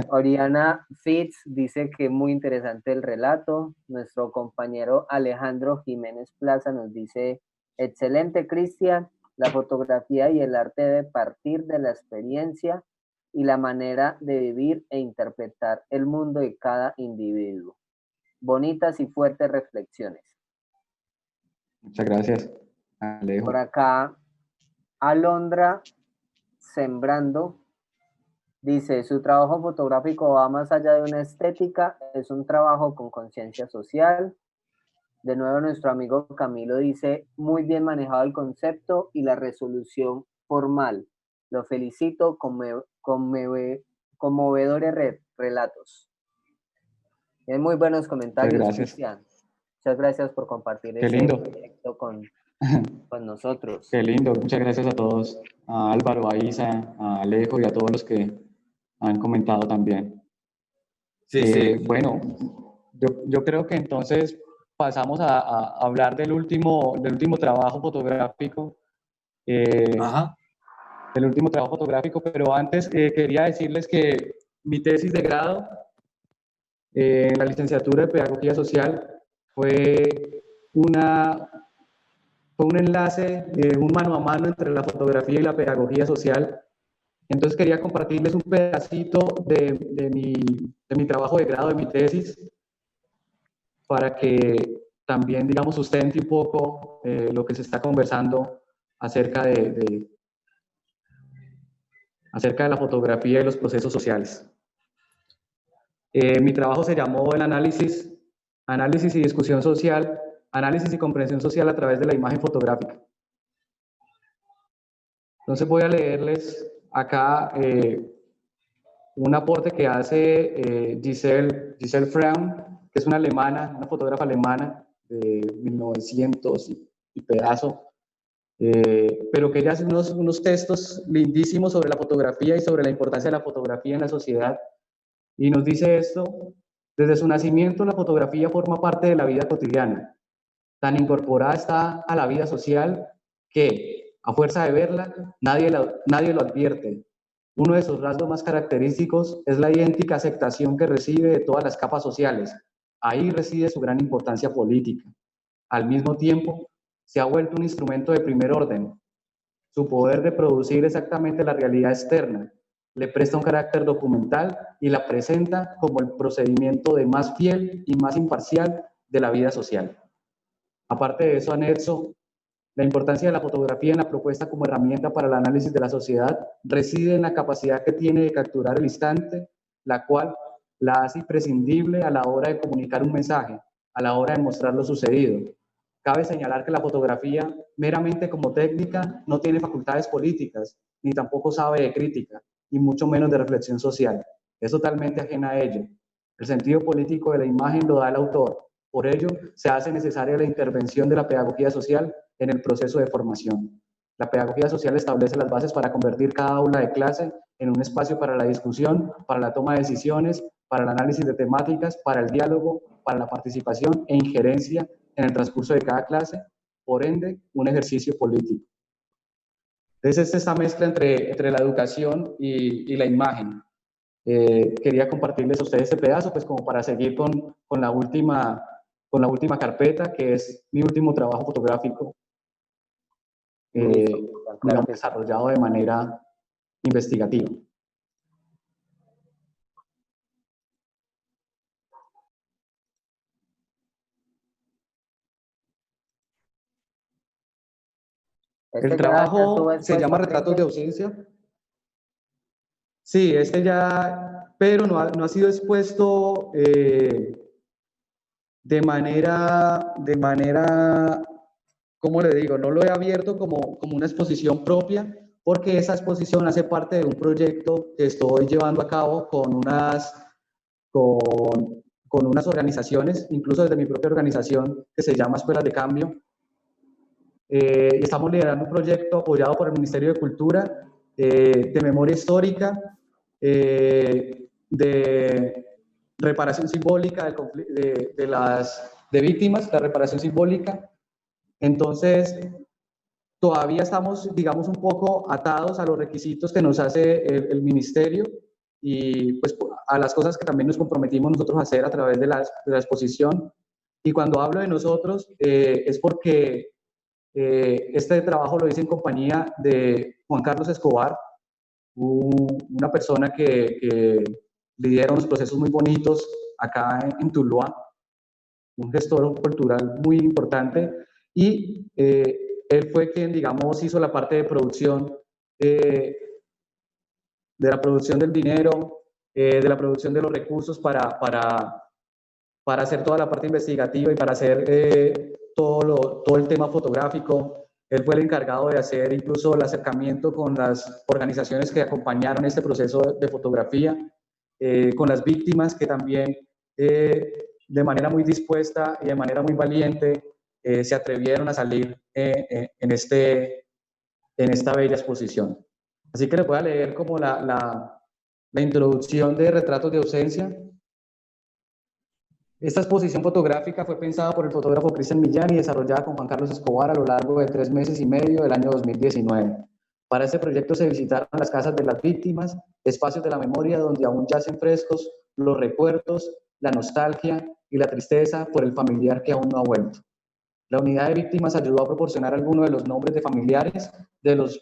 Oriana Fitz dice que muy interesante el relato. Nuestro compañero Alejandro Jiménez Plaza nos dice, excelente Cristian, la fotografía y el arte debe partir de la experiencia y la manera de vivir e interpretar el mundo de cada individuo. Bonitas y fuertes reflexiones. Muchas gracias, Alejo. Por acá, Alondra Sembrando dice, su trabajo fotográfico va más allá de una estética, es un trabajo con conciencia social. De nuevo nuestro amigo Camilo dice, muy bien manejado el concepto y la resolución formal. Lo felicito, conmovedores relatos. Es muy buenos comentarios, Cristian. Muchas gracias por compartir ese proyecto con nosotros. Qué lindo, muchas gracias a todos, a Álvaro, a Isa, a Alejo y a todos los que han comentado también. Sí. Bueno, yo creo que entonces pasamos a hablar del último trabajo fotográfico. Del último trabajo fotográfico, pero antes quería decirles que mi tesis de grado en la licenciatura de Pedagogía Social fue un enlace, un mano a mano entre la fotografía y la pedagogía social. Entonces quería compartirles un pedacito de mi trabajo de grado, de mi tesis, para que también, digamos, sustente un poco lo que se está conversando acerca de la fotografía y los procesos sociales. Mi trabajo se llamó el análisis y discusión social, análisis y comprensión social a través de la imagen fotográfica. Entonces voy a leerles acá un aporte que hace Giselle Fraun, que es una alemana, una fotógrafa alemana de 1900 y pedazo, pero que ella hace unos textos lindísimos sobre la fotografía y sobre la importancia de la fotografía en la sociedad. Y nos dice esto: desde su nacimiento la fotografía forma parte de la vida cotidiana. Tan incorporada está a la vida social que, a fuerza de verla, nadie lo advierte. Uno de sus rasgos más característicos es la idéntica aceptación que recibe de todas las capas sociales. Ahí reside su gran importancia política. Al mismo tiempo, se ha vuelto un instrumento de primer orden. Su poder de producir exactamente la realidad externa le presta un carácter documental y la presenta como el procedimiento de más fiel y más imparcial de la vida social. Aparte de eso, anexo, la importancia de la fotografía en la propuesta como herramienta para el análisis de la sociedad reside en la capacidad que tiene de capturar el instante, la cual la hace imprescindible a la hora de comunicar un mensaje, a la hora de mostrar lo sucedido. Cabe señalar que la fotografía, meramente como técnica, no tiene facultades políticas, ni tampoco sabe de crítica, y mucho menos de reflexión social. Es totalmente ajena a ello. El sentido político de la imagen lo da el autor. Por ello, se hace necesaria la intervención de la pedagogía social en el proceso de formación. La pedagogía social establece las bases para convertir cada aula de clase en un espacio para la discusión, para la toma de decisiones, para el análisis de temáticas, para el diálogo, para la participación e injerencia en el transcurso de cada clase, por ende, un ejercicio político. Entonces, es esta mezcla entre la educación y la imagen. Quería compartirles a ustedes este pedazo, pues como para seguir con la última carpeta, que es mi último trabajo fotográfico, Listo, claro digamos, que sí. desarrollado de manera investigativa. El Ya estuvo trabajo se expuesto, llama Retratos de Cristian. ausencia. Sí, pero no ha sido expuesto de manera, ¿cómo le digo? No lo he abierto como una exposición propia, porque esa exposición hace parte de un proyecto que estoy llevando a cabo con unas organizaciones, incluso desde mi propia organización, que se llama Escuelas de Cambio. Y estamos liderando un proyecto apoyado por el Ministerio de Cultura, de memoria histórica, de reparación simbólica de víctimas, la reparación simbólica. Entonces, todavía estamos, digamos, un poco atados a los requisitos que nos hace el ministerio y pues a las cosas que también nos comprometimos nosotros a hacer a través de la exposición. Y cuando hablo de nosotros, es porque este trabajo lo hice en compañía de Juan Carlos Escobar, una persona que lidera unos procesos muy bonitos acá en Tuluá, un gestor cultural muy importante, y él fue quien, digamos, hizo la parte de producción, de la producción del dinero, de la producción de los recursos para hacer toda la parte investigativa y para hacer todo el tema fotográfico. Él fue el encargado de hacer incluso el acercamiento con las organizaciones que acompañaron este proceso de fotografía, con las víctimas que también de manera muy dispuesta y de manera muy valiente se atrevieron a salir en esta bella exposición. Así que les voy a leer como la introducción de Retratos de ausencia. Esta exposición fotográfica fue pensada por el fotógrafo Cristian Millán y desarrollada con Juan Carlos Escobar a lo largo de 3 meses y medio del año 2019. Para este proyecto se visitaron las casas de las víctimas, espacios de la memoria donde aún yacen frescos los recuerdos, la nostalgia y la tristeza por el familiar que aún no ha vuelto. La unidad de víctimas ayudó a proporcionar algunos de los nombres de familiares de los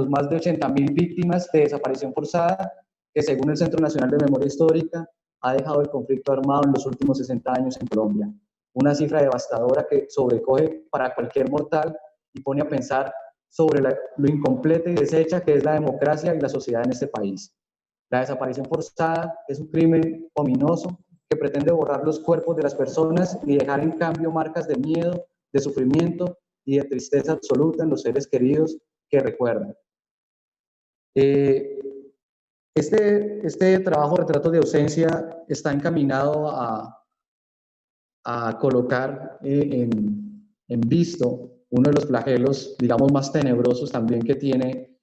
más de 80.000 víctimas de desaparición forzada que, según el Centro Nacional de Memoria Histórica, ha dejado el conflicto armado en los últimos 60 años en Colombia. Una cifra devastadora que sobrecoge para cualquier mortal y pone a pensar sobre lo incompleta y deshecha que es la democracia y la sociedad en este país. La desaparición forzada es un crimen ominoso que pretende borrar los cuerpos de las personas y dejar en cambio marcas de miedo, de sufrimiento y de tristeza absoluta en los seres queridos que recuerdan. Este trabajo, Retratos de ausencia, está encaminado a colocar en visto uno de los flagelos, digamos, más tenebrosos también que tienen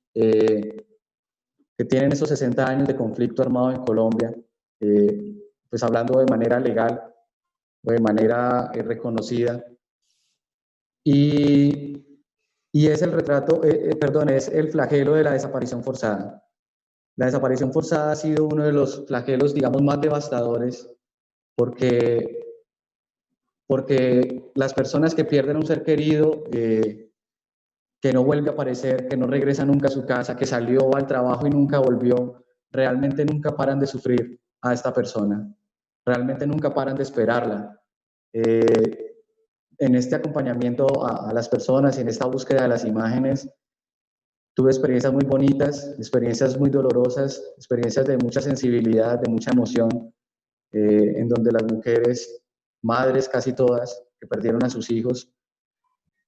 esos 60 años de conflicto armado en Colombia, pues hablando de manera legal o de manera reconocida. Y es es el flagelo de la desaparición forzada. La desaparición forzada ha sido uno de los flagelos, digamos, más devastadores porque las personas que pierden un ser querido, que no vuelve a aparecer, que no regresa nunca a su casa, que salió al trabajo y nunca volvió, realmente nunca paran de sufrir a esta persona, realmente nunca paran de esperarla. En este acompañamiento a las personas y en esta búsqueda de las imágenes, tuve experiencias muy bonitas, experiencias muy dolorosas, experiencias de mucha sensibilidad, de mucha emoción, en donde las mujeres, madres casi todas, que perdieron a sus hijos,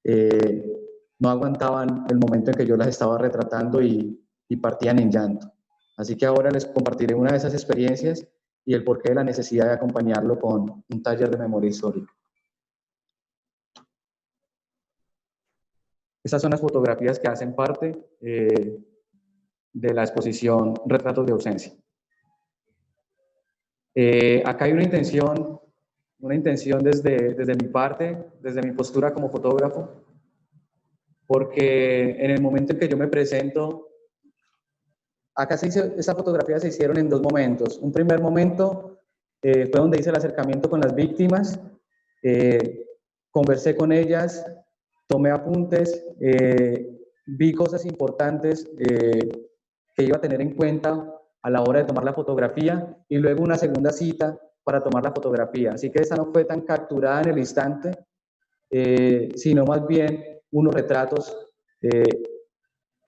no aguantaban el momento en que yo las estaba retratando y partían en llanto. Así que ahora les compartiré una de esas experiencias y el porqué de la necesidad de acompañarlo con un taller de memoria histórica. Estas son las fotografías que hacen parte de la exposición Retratos de ausencia. Acá hay una intención desde mi parte, desde mi postura como fotógrafo, porque en el momento en que yo me presento, acá estas fotografías se hicieron en dos momentos. Un primer momento fue donde hice el acercamiento con las víctimas, conversé con ellas, tomé apuntes, vi cosas importantes que iba a tener en cuenta a la hora de tomar la fotografía, y luego una segunda cita para tomar la fotografía. Así que esa no fue tan capturada en el instante, sino más bien unos retratos,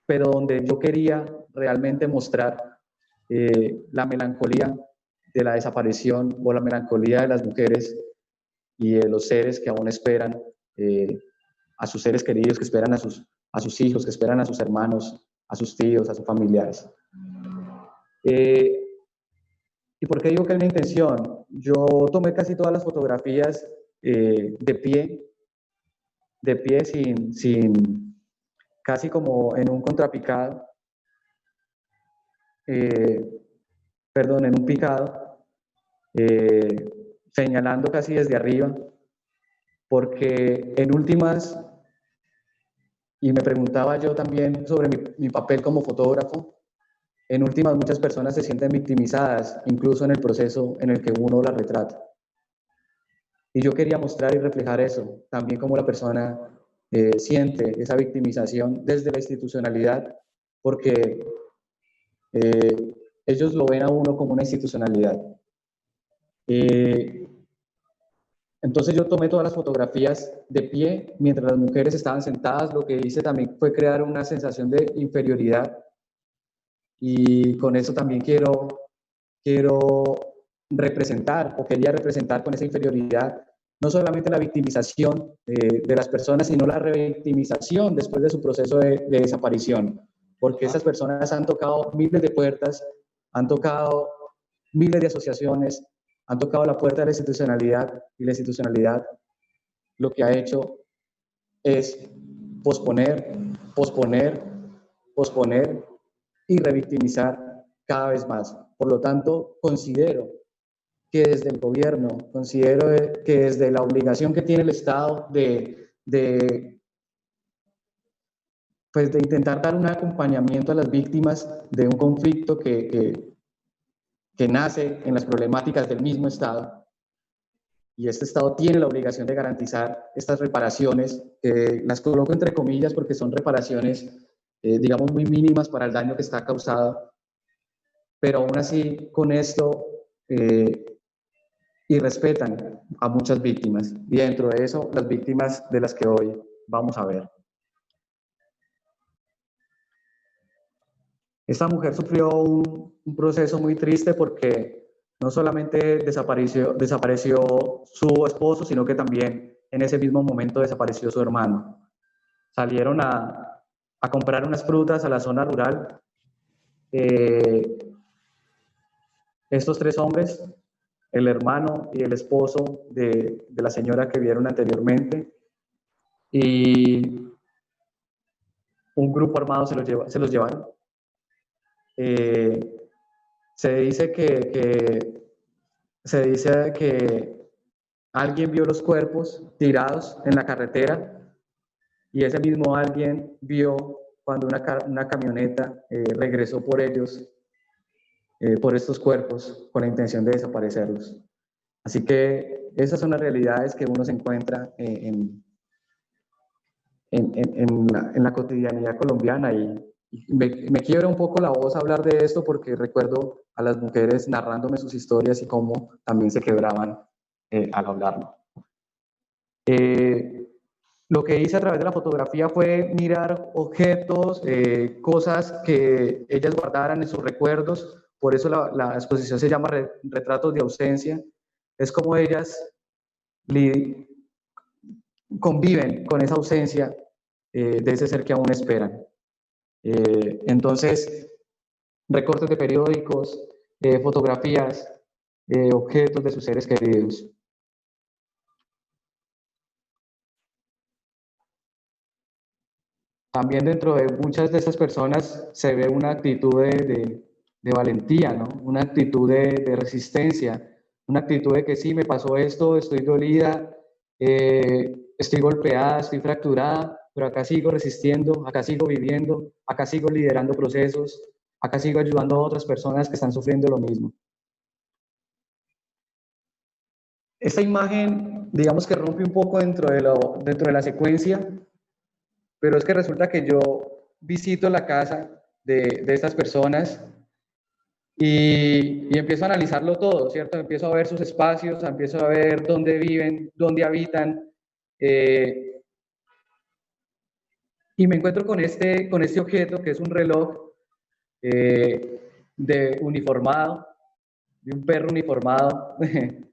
pero donde yo quería realmente mostrar la melancolía de la desaparición, o la melancolía de las mujeres y de los seres que aún esperan a sus seres queridos, que esperan a sus hijos, que esperan a sus hermanos, a sus tíos, a sus familiares. ¿Y por qué digo que hay una intención? Yo tomé casi todas las fotografías de pie casi como en un contrapicado, perdón, en un picado, señalando casi desde arriba, porque en últimas, y me preguntaba yo también sobre mi papel como fotógrafo, en últimas muchas personas se sienten victimizadas, incluso en el proceso en el que uno las retrata. Y yo quería mostrar y reflejar eso, también como la persona siente esa victimización desde la institucionalidad, porque ellos lo ven a uno como una institucionalidad. Entonces yo tomé todas las fotografías de pie mientras las mujeres estaban sentadas. Lo que hice también fue crear una sensación de inferioridad, y con eso también quiero representar, o quería representar con esa inferioridad, no solamente la victimización de las personas, sino la revictimización después de su proceso de desaparición, porque esas personas han tocado miles de puertas, han tocado miles de asociaciones, han tocado la puerta de la institucionalidad, y la institucionalidad lo que ha hecho es posponer, posponer, posponer y revictimizar cada vez más. Por lo tanto, considero que desde el gobierno, considero que desde la obligación que tiene el Estado pues de intentar dar un acompañamiento a las víctimas de un conflicto que nace en las problemáticas del mismo Estado, y este Estado tiene la obligación de garantizar estas reparaciones, las coloco entre comillas porque son reparaciones, digamos, muy mínimas para el daño que está causado, pero aún así con esto y respetan a muchas víctimas, y dentro de eso las víctimas de las que hoy vamos a ver. Esta mujer sufrió un proceso muy triste, porque no solamente desapareció su esposo, sino que también en ese mismo momento desapareció su hermano. Salieron a comprar unas frutas a la zona rural. Estos tres hombres, el hermano y el esposo de la señora que vieron anteriormente, y un grupo armado se los llevaron. Se dice que alguien vio los cuerpos tirados en la carretera, y ese mismo alguien vio cuando una camioneta regresó por ellos, por estos cuerpos, con la intención de desaparecerlos. Así que esas son las realidades que uno se encuentra en la cotidianidad colombiana, y me quiebra un poco la voz hablar de esto, porque recuerdo a las mujeres narrándome sus historias y cómo también se quebraban al hablarlo. Lo que hice a través de la fotografía fue mirar objetos, cosas que ellas guardaran en sus recuerdos. Por eso la exposición se llama Retratos de ausencia. Es como ellas conviven con esa ausencia de ese ser que aún esperan. Entonces, recortes de periódicos, fotografías, objetos de sus seres queridos. También dentro de muchas de estas personas se ve una actitud de valentía, ¿no? Una actitud de resistencia, una actitud de que sí, me pasó esto, estoy dolida, estoy golpeada, estoy fracturada, pero acá sigo resistiendo, acá sigo viviendo, acá sigo liderando procesos, acá sigo ayudando a otras personas que están sufriendo lo mismo. Esta imagen, digamos que rompe un poco dentro de la secuencia, pero es que resulta que yo visito la casa de estas personas y empiezo a analizarlo todo, ¿cierto? Empiezo a ver sus espacios, empiezo a ver dónde viven, dónde habitan, y me encuentro con este objeto que es un reloj de uniformado, de un perro uniformado,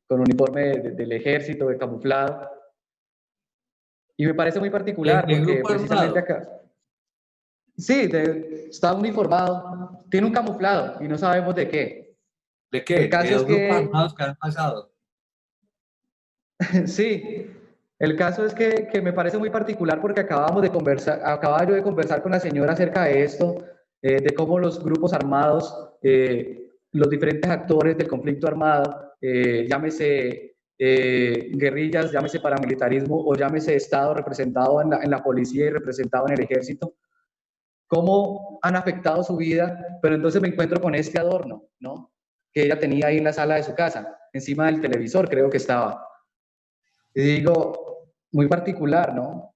con uniforme del ejército, de camuflado. Y me parece muy particular ¿De porque grupo precisamente armado? acá... Sí, está uniformado, tiene un camuflado y no sabemos de qué. ¿De qué? El ¿De caso es los grupos que, armados que han pasado? sí, el caso es que me parece muy particular porque acababa yo de conversar con la señora acerca de esto, de cómo los grupos armados, los diferentes actores del conflicto armado, llámese guerrillas, llámese paramilitarismo o llámese Estado representado en la policía y representado en el ejército, cómo han afectado su vida, pero entonces me encuentro con este adorno, ¿no? Que ella tenía ahí en la sala de su casa, encima del televisor creo que estaba. Y digo, muy particular, ¿no?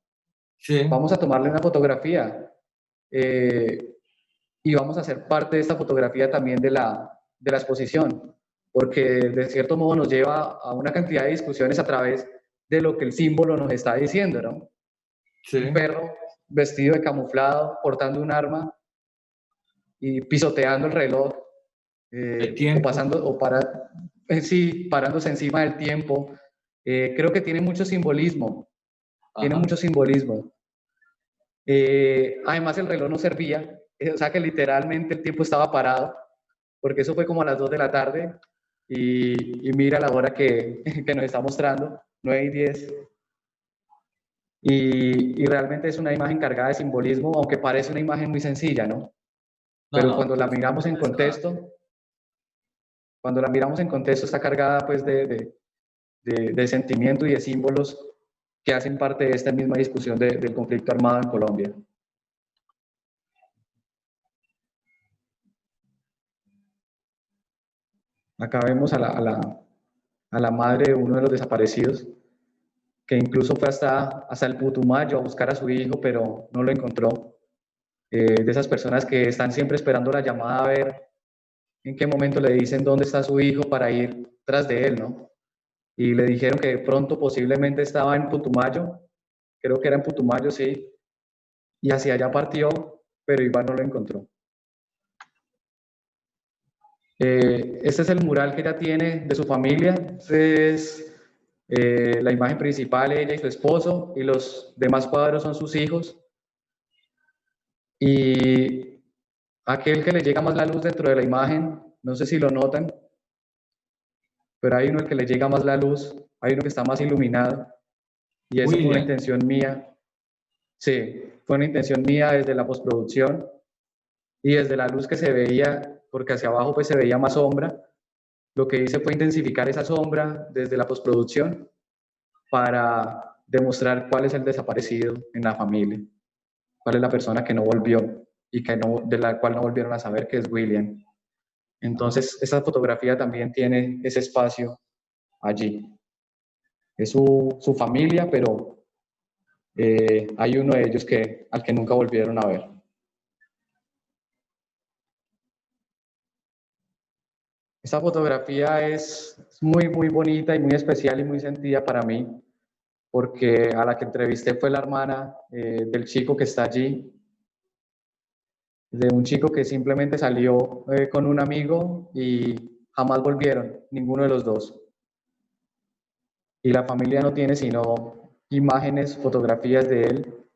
Sí. Vamos a tomarle una fotografía y vamos a hacer parte de esta fotografía también de la exposición, porque de cierto modo nos lleva a una cantidad de discusiones a través de lo que el símbolo nos está diciendo, ¿no? Sí. Un perro vestido de camuflado, portando un arma y pisoteando el reloj, El tiempo. sí, parándose encima del tiempo. Creo que tiene mucho simbolismo. Tiene Ajá. mucho simbolismo. Además, el reloj no servía, o sea que literalmente el tiempo estaba parado, porque eso fue como a las 2 de la tarde y mira la hora que nos está mostrando, 9:10. Y realmente es una imagen cargada de simbolismo, aunque parece una imagen muy sencilla, ¿no? No, Pero no, cuando la pero miramos en contexto, está cargada pues de sentimiento y de símbolos que hacen parte de esta misma discusión del conflicto armado en Colombia. Acá vemos a la madre de uno de los desaparecidos, que incluso fue hasta el Putumayo a buscar a su hijo, pero no lo encontró. De esas personas que están siempre esperando la llamada a ver en qué momento le dicen dónde está su hijo para ir tras de él, ¿no? Y le dijeron que de pronto posiblemente estaba en Putumayo, creo que era en Putumayo, sí, y hacia allá partió, pero Iván no lo encontró. Este es el mural que ella tiene de su familia. Este es la imagen principal, ella y su esposo, y los demás cuadros son sus hijos. Y aquel que le llega más la luz dentro de la imagen, no sé si lo notan, pero hay uno al que le llega más la luz, hay uno que está más iluminado, y eso fue una William. intención mía. Sí, fue una intención mía desde la postproducción y desde la luz que se veía, porque hacia abajo pues se veía más sombra. Lo que hice fue intensificar esa sombra desde la postproducción para demostrar cuál es el desaparecido en la familia, cuál es la persona que no volvió y de la cual no volvieron a saber, que es William. Entonces, esta fotografía también tiene ese espacio allí. Es su familia, pero hay uno de ellos al que nunca volvieron a ver. Esta fotografía es muy, muy bonita y muy especial y muy sentida para mí, porque a la que entrevisté fue la hermana del chico que está allí, de un chico que simplemente salió con un amigo y jamás volvieron, ninguno de los dos. Y la familia no tiene sino imágenes, fotografías de él.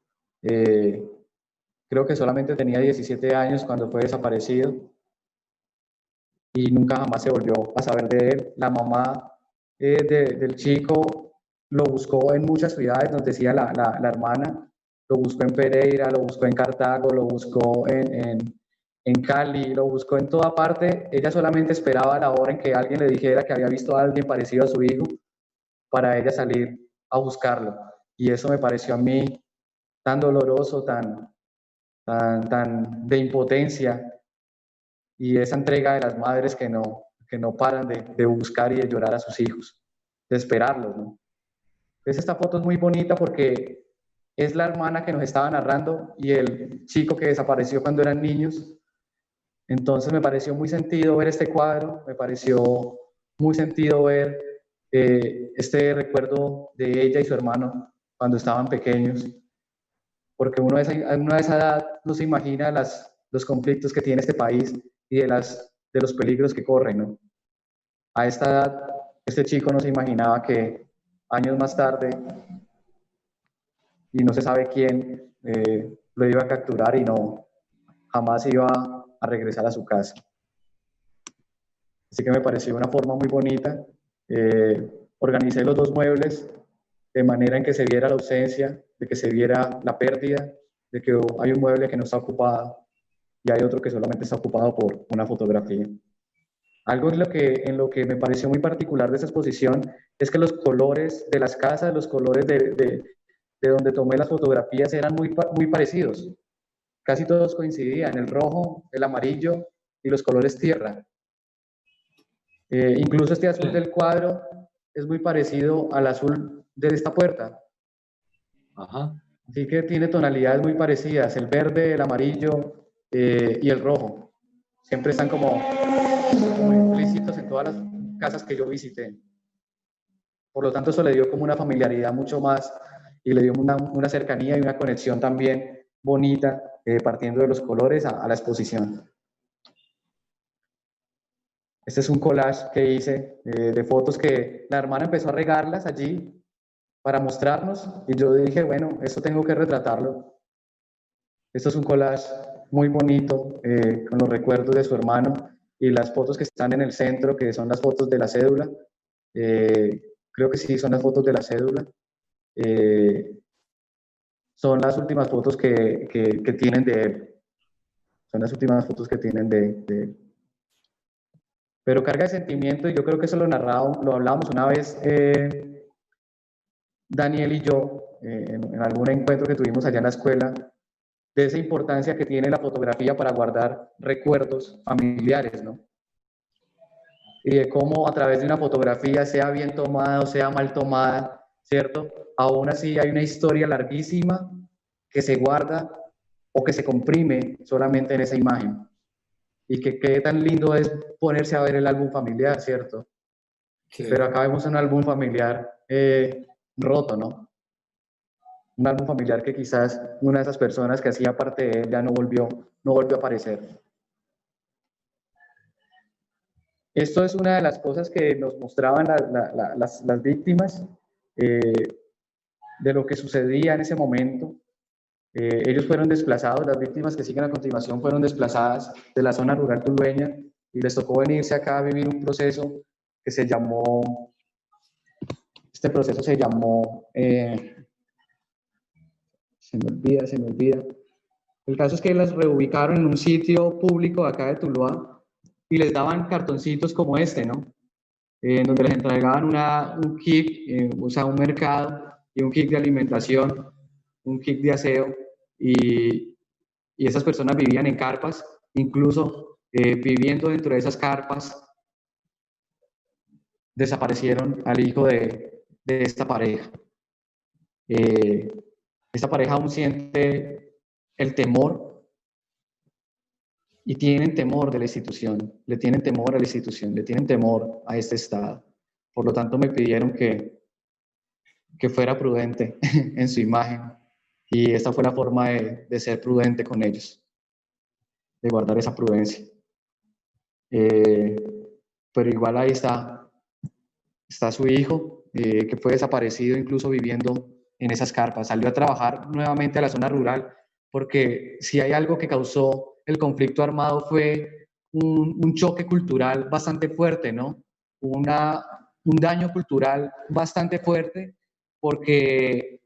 Creo que solamente tenía 17 años cuando fue desaparecido y nunca jamás se volvió a saber de él. La mamá del chico lo buscó en muchas ciudades, nos decía la hermana, lo buscó en Pereira, lo buscó en Cartago, lo buscó en Cali, lo buscó en toda parte. Ella solamente esperaba la hora en que alguien le dijera que había visto a alguien parecido a su hijo para ella salir a buscarlo. Y eso me pareció a mí tan doloroso, tan de impotencia, y esa entrega de las madres que no paran de buscar y de llorar a sus hijos, de esperarlos, ¿no? Entonces esta foto es muy bonita porque es la hermana que nos estaba narrando y el chico que desapareció cuando eran niños. Entonces me pareció muy sentido ver este cuadro, me pareció muy sentido ver este recuerdo de ella y su hermano cuando estaban pequeños, porque uno a esa edad no se imagina los conflictos que tiene este país y de los peligros que corren, ¿no? A esta edad, este chico no se imaginaba que años más tarde, y no se sabe quién, lo iba a capturar y jamás iba a regresar a su casa. Así que me pareció una forma muy bonita. Organicé los dos muebles de manera en que se viera la ausencia, de que se viera la pérdida, de que hay un mueble que no está ocupado y hay otro que solamente está ocupado por una fotografía. Algo en lo que me pareció muy particular de esa exposición es que los colores de las casas, los colores de donde tomé las fotografías eran muy parecidos. Casi todos coincidían, el rojo, el amarillo y los colores tierra. Incluso este azul del cuadro es muy parecido al azul de esta puerta. Ajá. Así que tiene tonalidades muy parecidas, el verde, el amarillo y el rojo. Siempre están como implícitos en todas las casas que yo visité. Por lo tanto, eso le dio como una familiaridad mucho más y le dio una cercanía y una conexión también bonita, partiendo de los colores a la exposición. Este es un collage que hice de fotos que la hermana empezó a regarlas allí para mostrarnos y yo dije, bueno, esto tengo que retratarlo. Esto es un collage muy bonito con los recuerdos de su hermano y las fotos que están en el centro, que son las fotos de la cédula. Creo que sí, son las fotos de la cédula. Son las últimas fotos que tienen de él. Son las últimas fotos que tienen de él. Pero carga de sentimiento, y yo creo que eso lo hablábamos una vez Daniel y yo, en algún encuentro que tuvimos allá en la escuela, de esa importancia que tiene la fotografía para guardar recuerdos familiares, ¿no? Y de cómo a través de una fotografía, sea bien tomada o sea mal tomada, ¿cierto? Aún así hay una historia larguísima que se guarda o que se comprime solamente en esa imagen. Y que qué tan lindo es ponerse a ver el álbum familiar, ¿cierto? Sí. Pero acá vemos un álbum familiar roto, ¿no? Un álbum familiar que quizás una de esas personas que hacía parte de él ya no volvió a aparecer. Esto es una de las cosas que nos mostraban las víctimas de lo que sucedía en ese momento. Ellos fueron desplazados, las víctimas que siguen a continuación fueron desplazadas de la zona rural tulueña y les tocó venirse acá a vivir un proceso que se llamó, se me olvida. El caso es que las reubicaron en un sitio público acá de Tuluá y les daban cartoncitos como este, ¿no? Donde les entregaban un kit, o sea, un mercado y un kit de alimentación, un kit de aseo, y esas personas vivían en carpas, incluso viviendo dentro de esas carpas, desaparecieron al hijo de esta pareja. Esta pareja aún siente el temor y tienen temor de la institución, le tienen temor a la institución, le tienen temor a este Estado. Por lo tanto, me pidieron que fuera prudente en su imagen y esta fue la forma de ser prudente con ellos, de guardar esa prudencia. Pero igual ahí está su hijo, que fue desaparecido incluso viviendo en esas carpas. Salió a trabajar nuevamente a la zona rural, porque si hay algo que causó el conflicto armado fue un choque cultural bastante fuerte, ¿no? Un daño cultural bastante fuerte, porque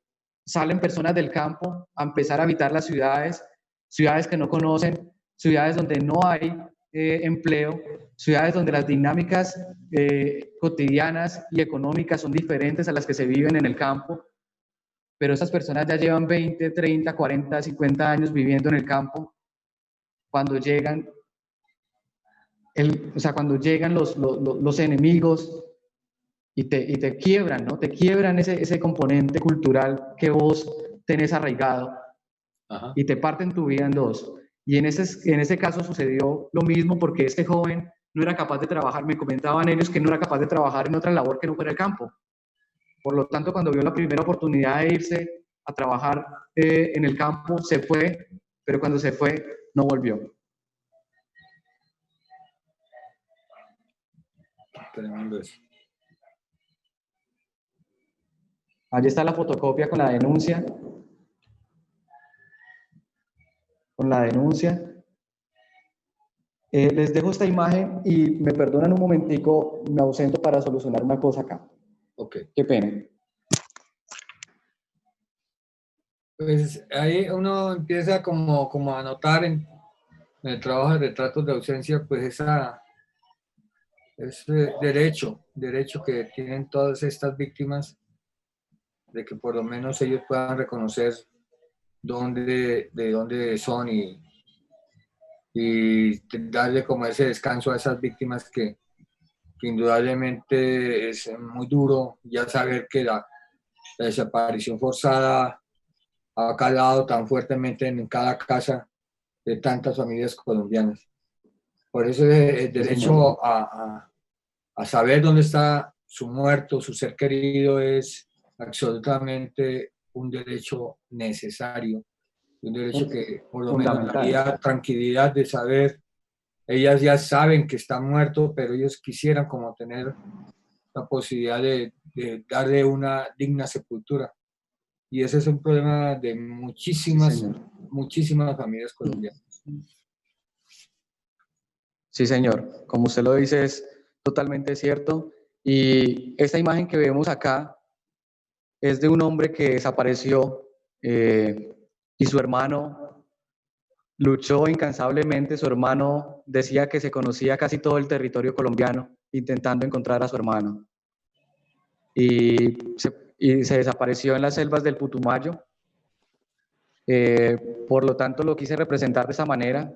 salen personas del campo a empezar a habitar las ciudades que no conocen, ciudades donde no hay empleo, ciudades donde las dinámicas cotidianas y económicas son diferentes a las que se viven en el campo, pero esas personas ya llevan 20, 30, 40, 50 años viviendo en el campo. Cuando llegan, cuando llegan los enemigos y te quiebran, ¿no? Te quiebran ese componente cultural que vos tenés arraigado. Ajá. Y te parten tu vida en dos. Y en ese caso sucedió lo mismo porque este joven no era capaz de trabajar. Me comentaban ellos que no era capaz de trabajar en otra labor que no fuera el campo. Por lo tanto, cuando vio la primera oportunidad de irse a trabajar en el campo, se fue, pero cuando se fue, no volvió. Tremendo eso. Allí está la fotocopia con la denuncia. Les dejo esta imagen y me perdonan un momentico, me ausento para solucionar una cosa acá. Ok. Qué pena. Pues ahí uno empieza como a notar en el trabajo de retratos de ausencia, pues ese derecho que tienen todas estas víctimas de que por lo menos ellos puedan reconocer de dónde son y darle como ese descanso a esas víctimas que indudablemente es muy duro ya saber que la desaparición forzada ha calado tan fuertemente en cada casa de tantas familias colombianas. Por eso el derecho a saber dónde está su muerto, su ser querido, es absolutamente un derecho necesario, un derecho que por lo menos daría tranquilidad de saber. Ellas ya saben que está muerto, pero ellos quisieran como tener la posibilidad de darle una digna sepultura. Y ese es un problema de muchísimas familias colombianas. Sí, señor. Como usted lo dice, es totalmente cierto. Y esta imagen que vemos acá es de un hombre que desapareció y su hermano luchó incansablemente. Su hermano decía que se conocía casi todo el territorio colombiano intentando encontrar a su hermano. Y se desapareció en las selvas del Putumayo. Por lo tanto, lo quise representar de esa manera.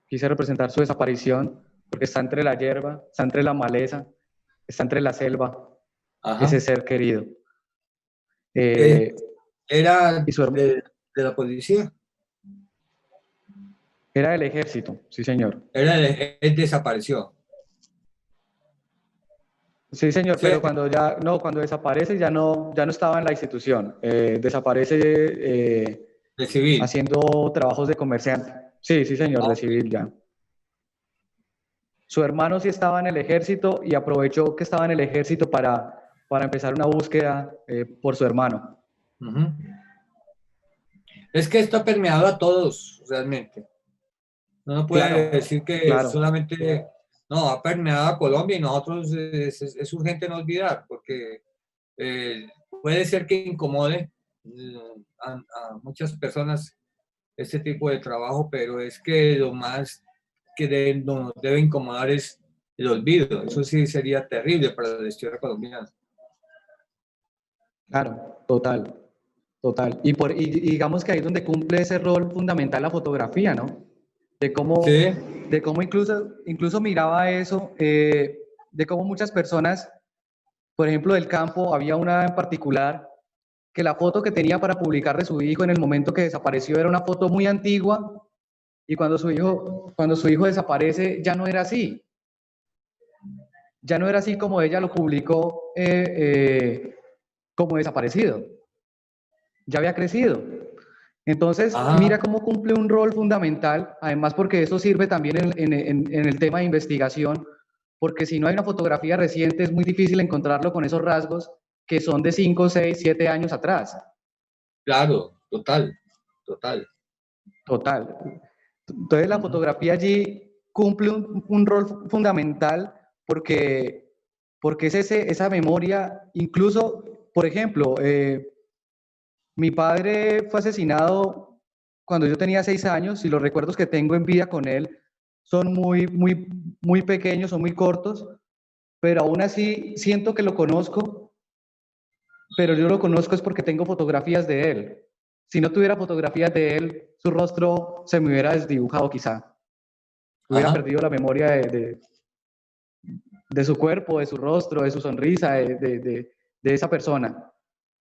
Quise representar su desaparición porque está entre la hierba, está entre la maleza, está entre la selva. Ajá. Ese ser querido. ¿Era de la policía? Era del ejército, sí, señor. Él desapareció. Sí, señor, Sí. pero cuando desaparece ya no estaba en la institución. Desaparece de civil. Haciendo trabajos de comerciante. Sí, señor, de civil ya. Su hermano sí estaba en el ejército y aprovechó que estaba en el ejército para empezar una búsqueda por su hermano. Uh-huh. Es que esto ha permeado a todos, realmente. No puede decir que solamente... No, ha permeado a Colombia y nosotros es urgente no olvidar, porque puede ser que incomode a muchas personas este tipo de trabajo, pero es que lo más que nos debe incomodar es el olvido. Eso sí sería terrible para la historia colombiana. Claro, total. Y digamos que ahí es donde cumple ese rol fundamental la fotografía, ¿no? De cómo incluso miraba eso, de cómo muchas personas, por ejemplo, del campo, había una en particular que la foto que tenía para publicar de su hijo en el momento que desapareció era una foto muy antigua y cuando su hijo desaparece ya no era así. Ya no era así como ella lo publicó como desaparecido. Ya había crecido. Entonces, mira cómo cumple un rol fundamental, además porque eso sirve también en el tema de investigación, porque si no hay una fotografía reciente es muy difícil encontrarlo con esos rasgos que son de 5, 6, 7 años atrás. Claro, total. Entonces la fotografía allí cumple un rol fundamental porque es esa memoria, incluso, por ejemplo, mi padre fue asesinado cuando yo tenía 6 años y los recuerdos que tengo en vida con él son muy pequeños, son muy cortos, pero aún así siento que lo conozco pero yo lo conozco es porque tengo fotografías de él. Si no tuviera fotografías de él, su rostro se me hubiera desdibujado quizá. Hubiera Ajá. perdido la memoria de su cuerpo, de su rostro, de su sonrisa, de esa persona.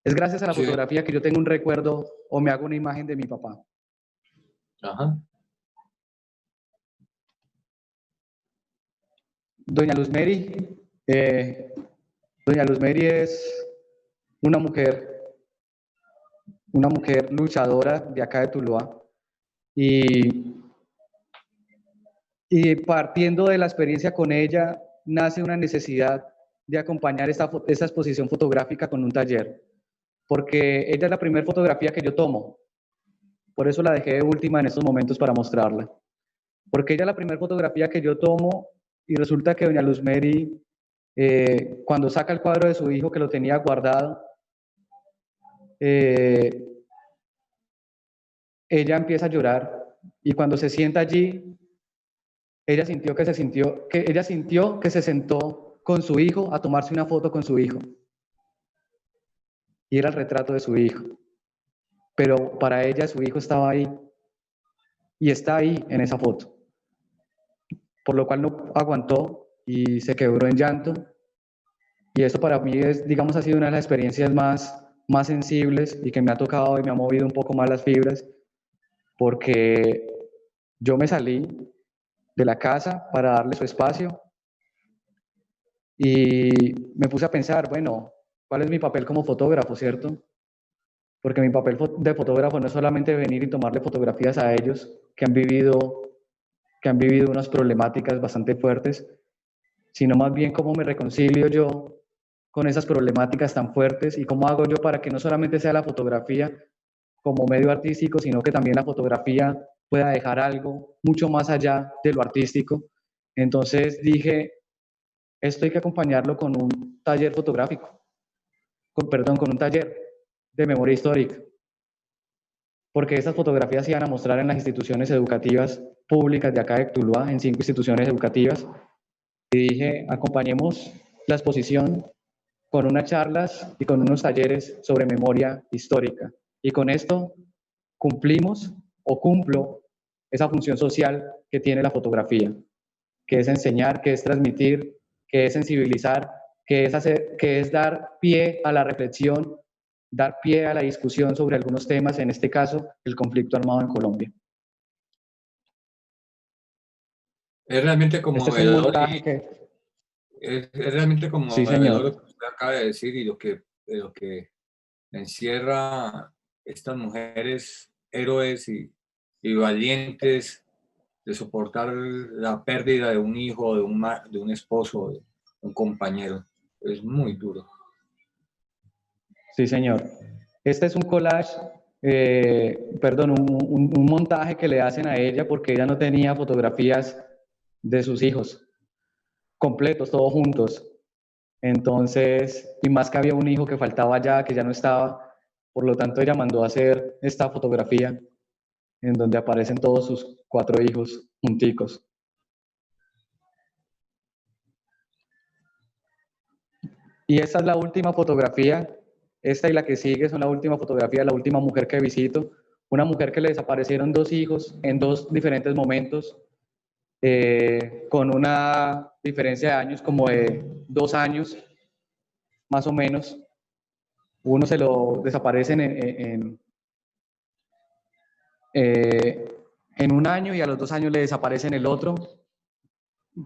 Es gracias a la Sí. fotografía que yo tengo un recuerdo o me hago una imagen de mi papá. Ajá. Doña Luz Mary, Doña Luz Mary es una mujer luchadora de acá de Tuluá. Y partiendo de la experiencia con ella, nace una necesidad de acompañar esta exposición fotográfica con un taller, porque ella es la primera fotografía que yo tomo, por eso la dejé de última en estos momentos para mostrarla, porque ella es la primera fotografía que yo tomo y resulta que doña Luz Mary, cuando saca el cuadro de su hijo que lo tenía guardado, ella empieza a llorar y cuando se sienta allí, ella sintió que se sentó con su hijo a tomarse una foto con su hijo. Y era el retrato de su hijo. Pero para ella su hijo estaba ahí y está ahí en esa foto. Por lo cual no aguantó y se quebró en llanto. Y eso para mí es, digamos, ha sido una de las experiencias más sensibles y que me ha tocado y me ha movido un poco más las fibras, porque yo me salí de la casa para darle su espacio y me puse a pensar, bueno, ¿cuál es mi papel como fotógrafo, cierto? Porque mi papel de fotógrafo no es solamente venir y tomarle fotografías a ellos que han vivido unas problemáticas bastante fuertes, sino más bien cómo me reconcilio yo con esas problemáticas tan fuertes y cómo hago yo para que no solamente sea la fotografía como medio artístico, sino que también la fotografía pueda dejar algo mucho más allá de lo artístico. Entonces dije, esto hay que acompañarlo con un taller fotográfico, con un taller de memoria histórica, porque estas fotografías se iban a mostrar en las instituciones educativas públicas de acá de Tuluá, en 5 instituciones educativas, y dije, acompañemos la exposición con unas charlas y con unos talleres sobre memoria histórica. Y con esto cumplimos o cumplo esa función social que tiene la fotografía, que es enseñar, que es transmitir, que es sensibilizar, que es dar pie a la reflexión, dar pie a la discusión sobre algunos temas, en este caso, el conflicto armado en Colombia. Es realmente Este es un conmovedor montaje que... es realmente Sí, conmovedor lo señor. que usted acaba de decir y lo que encierra estas mujeres héroes y valientes de soportar la pérdida de un hijo, de un esposo, de un compañero. Es muy duro. Sí, señor. Este es un collage, perdón, un montaje que le hacen a ella porque ella no tenía fotografías de sus hijos completos, todos juntos. Entonces, y más que había un hijo que faltaba ya, que ya no estaba, por lo tanto ella mandó a hacer esta fotografía en donde aparecen todos sus 4 hijos junticos. Y esta es la última fotografía, esta y la que sigue son la última fotografía, la última mujer que visito, una mujer que le desaparecieron 2 hijos en 2 diferentes momentos, con una diferencia de años como de 2 años, más o menos. Uno se lo desaparecen en un año y a los 2 años le desaparecen el otro.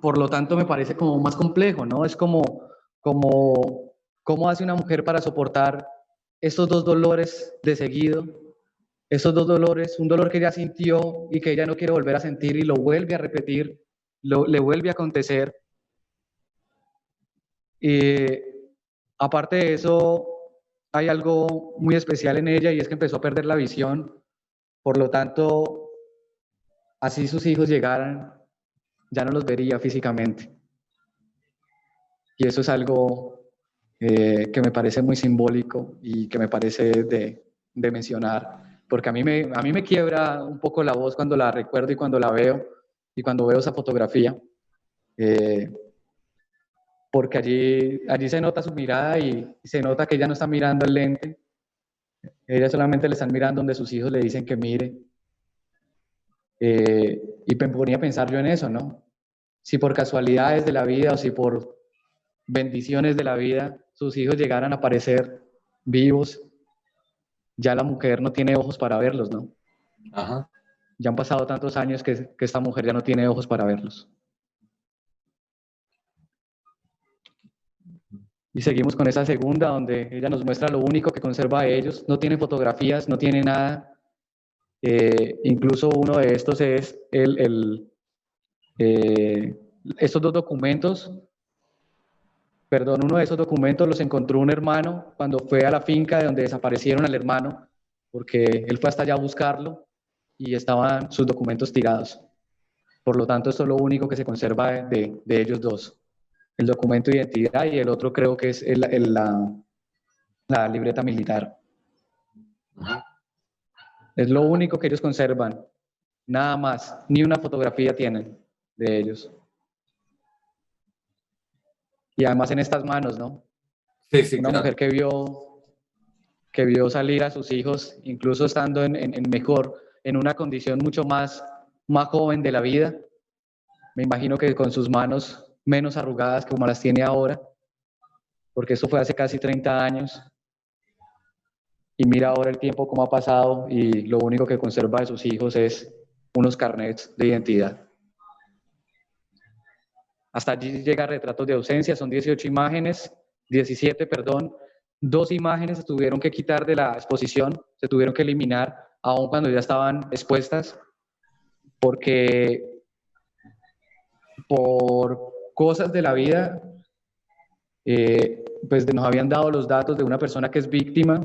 Por lo tanto, me parece como más complejo, ¿no? Es cómo hace una mujer para soportar estos 2 dolores de seguido, esos 2 dolores, un dolor que ella sintió y que ella no quiere volver a sentir y lo vuelve a repetir, le vuelve a acontecer. Y aparte de eso, hay algo muy especial en ella y es que empezó a perder la visión. Por lo tanto, así sus hijos llegaran, ya no los vería físicamente. Y eso es algo que me parece muy simbólico y que me parece de mencionar, porque a mí me quiebra un poco la voz cuando la recuerdo y cuando la veo y cuando veo esa fotografía, porque allí se nota su mirada y se nota que ella no está mirando el lente. Ella solamente le están mirando donde sus hijos le dicen que mire. Y me ponía a pensar yo en eso, ¿no? Si por casualidades de la vida o si por bendiciones de la vida sus hijos llegaran a aparecer vivos, ya la mujer no tiene ojos para verlos, ¿no? Ajá. Ya han pasado tantos años que esta mujer ya no tiene ojos para verlos. Y seguimos con esa segunda, donde ella nos muestra lo único que conserva de ellos. No tiene fotografías, no tiene nada. Incluso uno de estos es estos dos documentos. Perdón, uno de esos documentos los encontró un hermano cuando fue a la finca de donde desaparecieron al hermano, porque él fue hasta allá a buscarlo y estaban sus documentos tirados. Por lo tanto, esto es lo único que se conserva de ellos dos. El documento de identidad y el otro creo que es la libreta militar. Ajá. Es lo único que ellos conservan. Nada más. Ni una fotografía tienen de ellos. Y además en estas manos, ¿no? Sí, sí, Una claro. mujer que vio salir a sus hijos, incluso estando en una condición mucho más joven de la vida. Me imagino que con sus manos menos arrugadas como las tiene ahora, porque eso fue hace casi 30 años. Y mira ahora el tiempo cómo ha pasado y lo único que conserva de sus hijos es unos carnets de identidad. Hasta allí llega retratos de ausencia, son 18 imágenes, 17, perdón. 2 imágenes se tuvieron que quitar de la exposición, se tuvieron que eliminar, aun cuando ya estaban expuestas, porque por cosas de la vida, pues nos habían dado los datos de una persona que es víctima,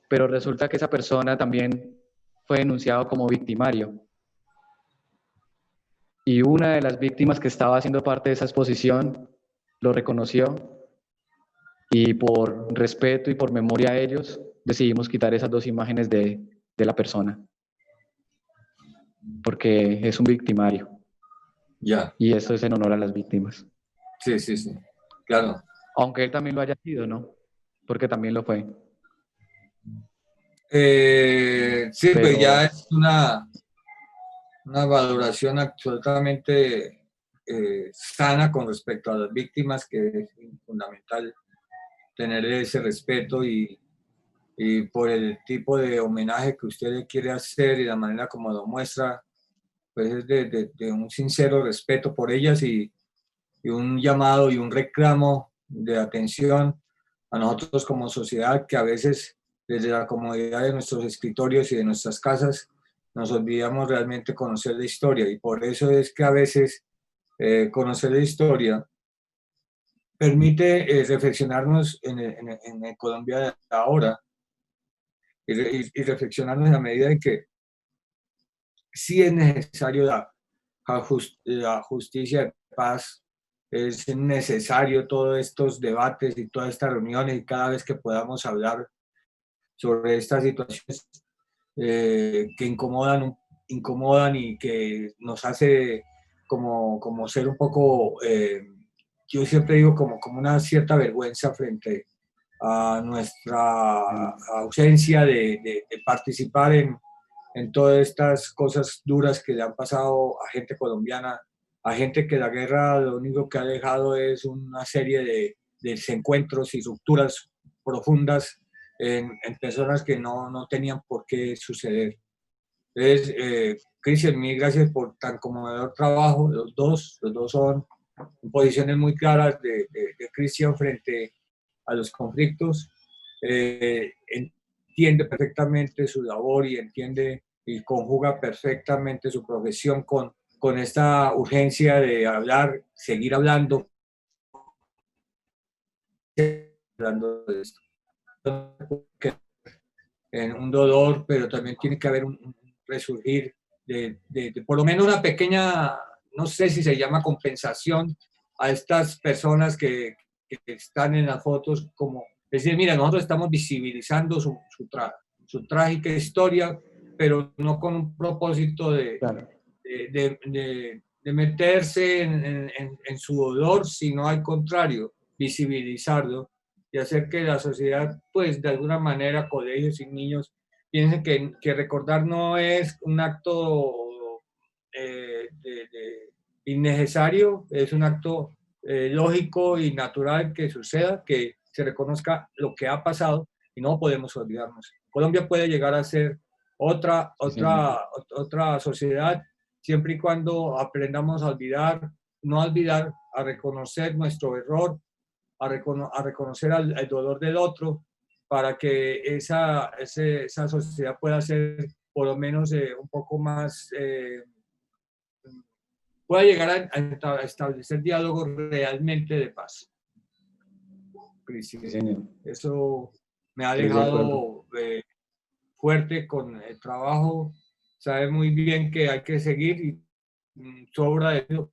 pero resulta que esa persona también fue denunciado como victimario. Y una de las víctimas que estaba haciendo parte de esa exposición lo reconoció y por respeto y por memoria a ellos decidimos quitar esas 2 imágenes de la persona porque es un victimario. Ya. Y eso es en honor a las víctimas. Sí, sí, sí. Claro. Aunque él también lo haya sido, ¿no? Porque también lo fue. Sí, Pero pues ya es una valoración absolutamente sana con respecto a las víctimas, que es fundamental tener ese respeto y por el tipo de homenaje que usted le quiere hacer y la manera como lo muestra, pues es de un sincero respeto por ellas y un llamado y un reclamo de atención a nosotros como sociedad, que a veces desde la comodidad de nuestros escritorios y de nuestras casas nos olvidamos realmente conocer la historia, y por eso es que a veces conocer la historia permite reflexionarnos en el Colombia de ahora y reflexionarnos en la medida en que sí es necesario la justicia de paz, es necesario todos estos debates y todas estas reuniones, y cada vez que podamos hablar sobre estas situaciones que incomodan y que nos hace como ser un poco, yo siempre digo como una cierta vergüenza frente a nuestra ausencia de participar en todas estas cosas duras que le han pasado a gente colombiana, a gente que la guerra lo único que ha dejado es una serie de desencuentros y rupturas profundas en personas que no tenían por qué suceder. Entonces, Cristian, mil gracias por tan conmovedor trabajo. Los dos son posiciones muy claras de Cristian frente a los conflictos. Entiende perfectamente su labor y entiende y conjuga perfectamente su profesión con esta urgencia de hablar, seguir hablando de esto. En un dolor, pero también tiene que haber un resurgir de por lo menos una pequeña, no sé si se llama compensación a estas personas que están en las fotos, como decir, mira, nosotros estamos visibilizando su trágica historia, pero no con un propósito de meterse en su dolor, sino al contrario, visibilizarlo y hacer que la sociedad, pues de alguna manera, colegios y niños, piensen que recordar no es un acto innecesario, es un acto lógico y natural que suceda, que se reconozca lo que ha pasado y no podemos olvidarnos. Colombia puede llegar a ser otra sociedad siempre y cuando aprendamos a olvidar, no olvidar, a reconocer nuestro error, a reconocer el dolor del otro, para que esa sociedad pueda ser por lo menos un poco más, pueda llegar a establecer diálogos realmente de paz. Cristian, eso me ha dejado fuerte con el trabajo, sabe muy bien que hay que seguir y sobra de eso,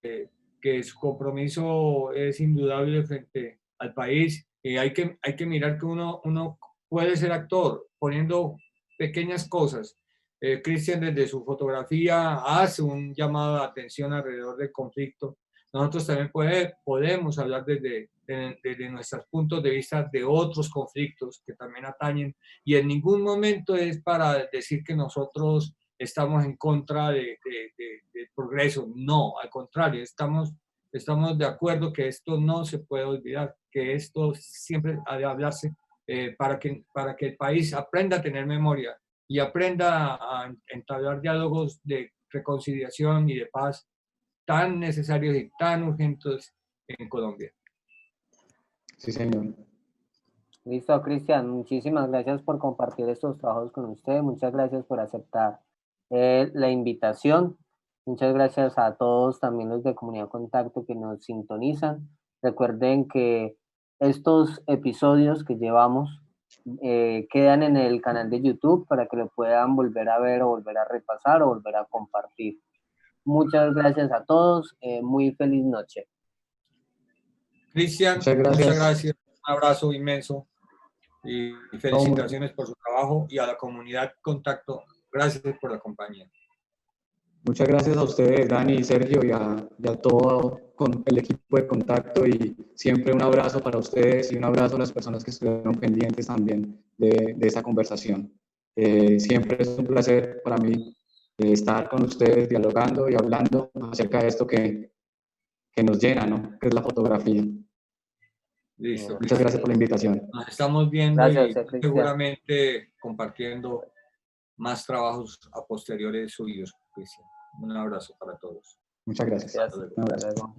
que su compromiso es indudable frente al país y hay que mirar que uno puede ser actor poniendo pequeñas cosas. Cristian desde su fotografía hace un llamado de atención alrededor del conflicto. Nosotros también podemos hablar desde nuestros puntos de vista de otros conflictos que también atañen y en ningún momento es para decir que nosotros estamos en contra del progreso. No, al contrario, estamos de acuerdo que esto no se puede olvidar, que esto siempre ha de hablarse para que el país aprenda a tener memoria y aprenda a entablar diálogos de reconciliación y de paz tan necesarios y tan urgentes en Colombia. Sí, señor. Listo, Cristian, muchísimas gracias por compartir estos trabajos con usted, muchas gracias por aceptar la invitación, muchas gracias a todos también los de Comunidad Contacto que nos sintonizan. Recuerden que estos episodios que llevamos quedan en el canal de YouTube para que lo puedan volver a ver o volver a repasar o volver a compartir. Muchas gracias a todos, muy feliz noche. Cristian, muchas gracias, un abrazo inmenso y felicitaciones por su trabajo y a la comunidad Contacto, gracias por la compañía. Muchas gracias a ustedes, Dani y Sergio, y a todo con el equipo de Contacto, y siempre un abrazo para ustedes y un abrazo a las personas que estuvieron pendientes también de esa conversación. Siempre es un placer para mí estar con ustedes dialogando y hablando acerca de esto que nos llena, ¿no? Que es la fotografía. Listo. Muchas gracias por la invitación. Nos estamos viendo gracias, y seguramente compartiendo más trabajos a posteriores suyos, Cristian. Un abrazo para todos. Muchas gracias. Un abrazo.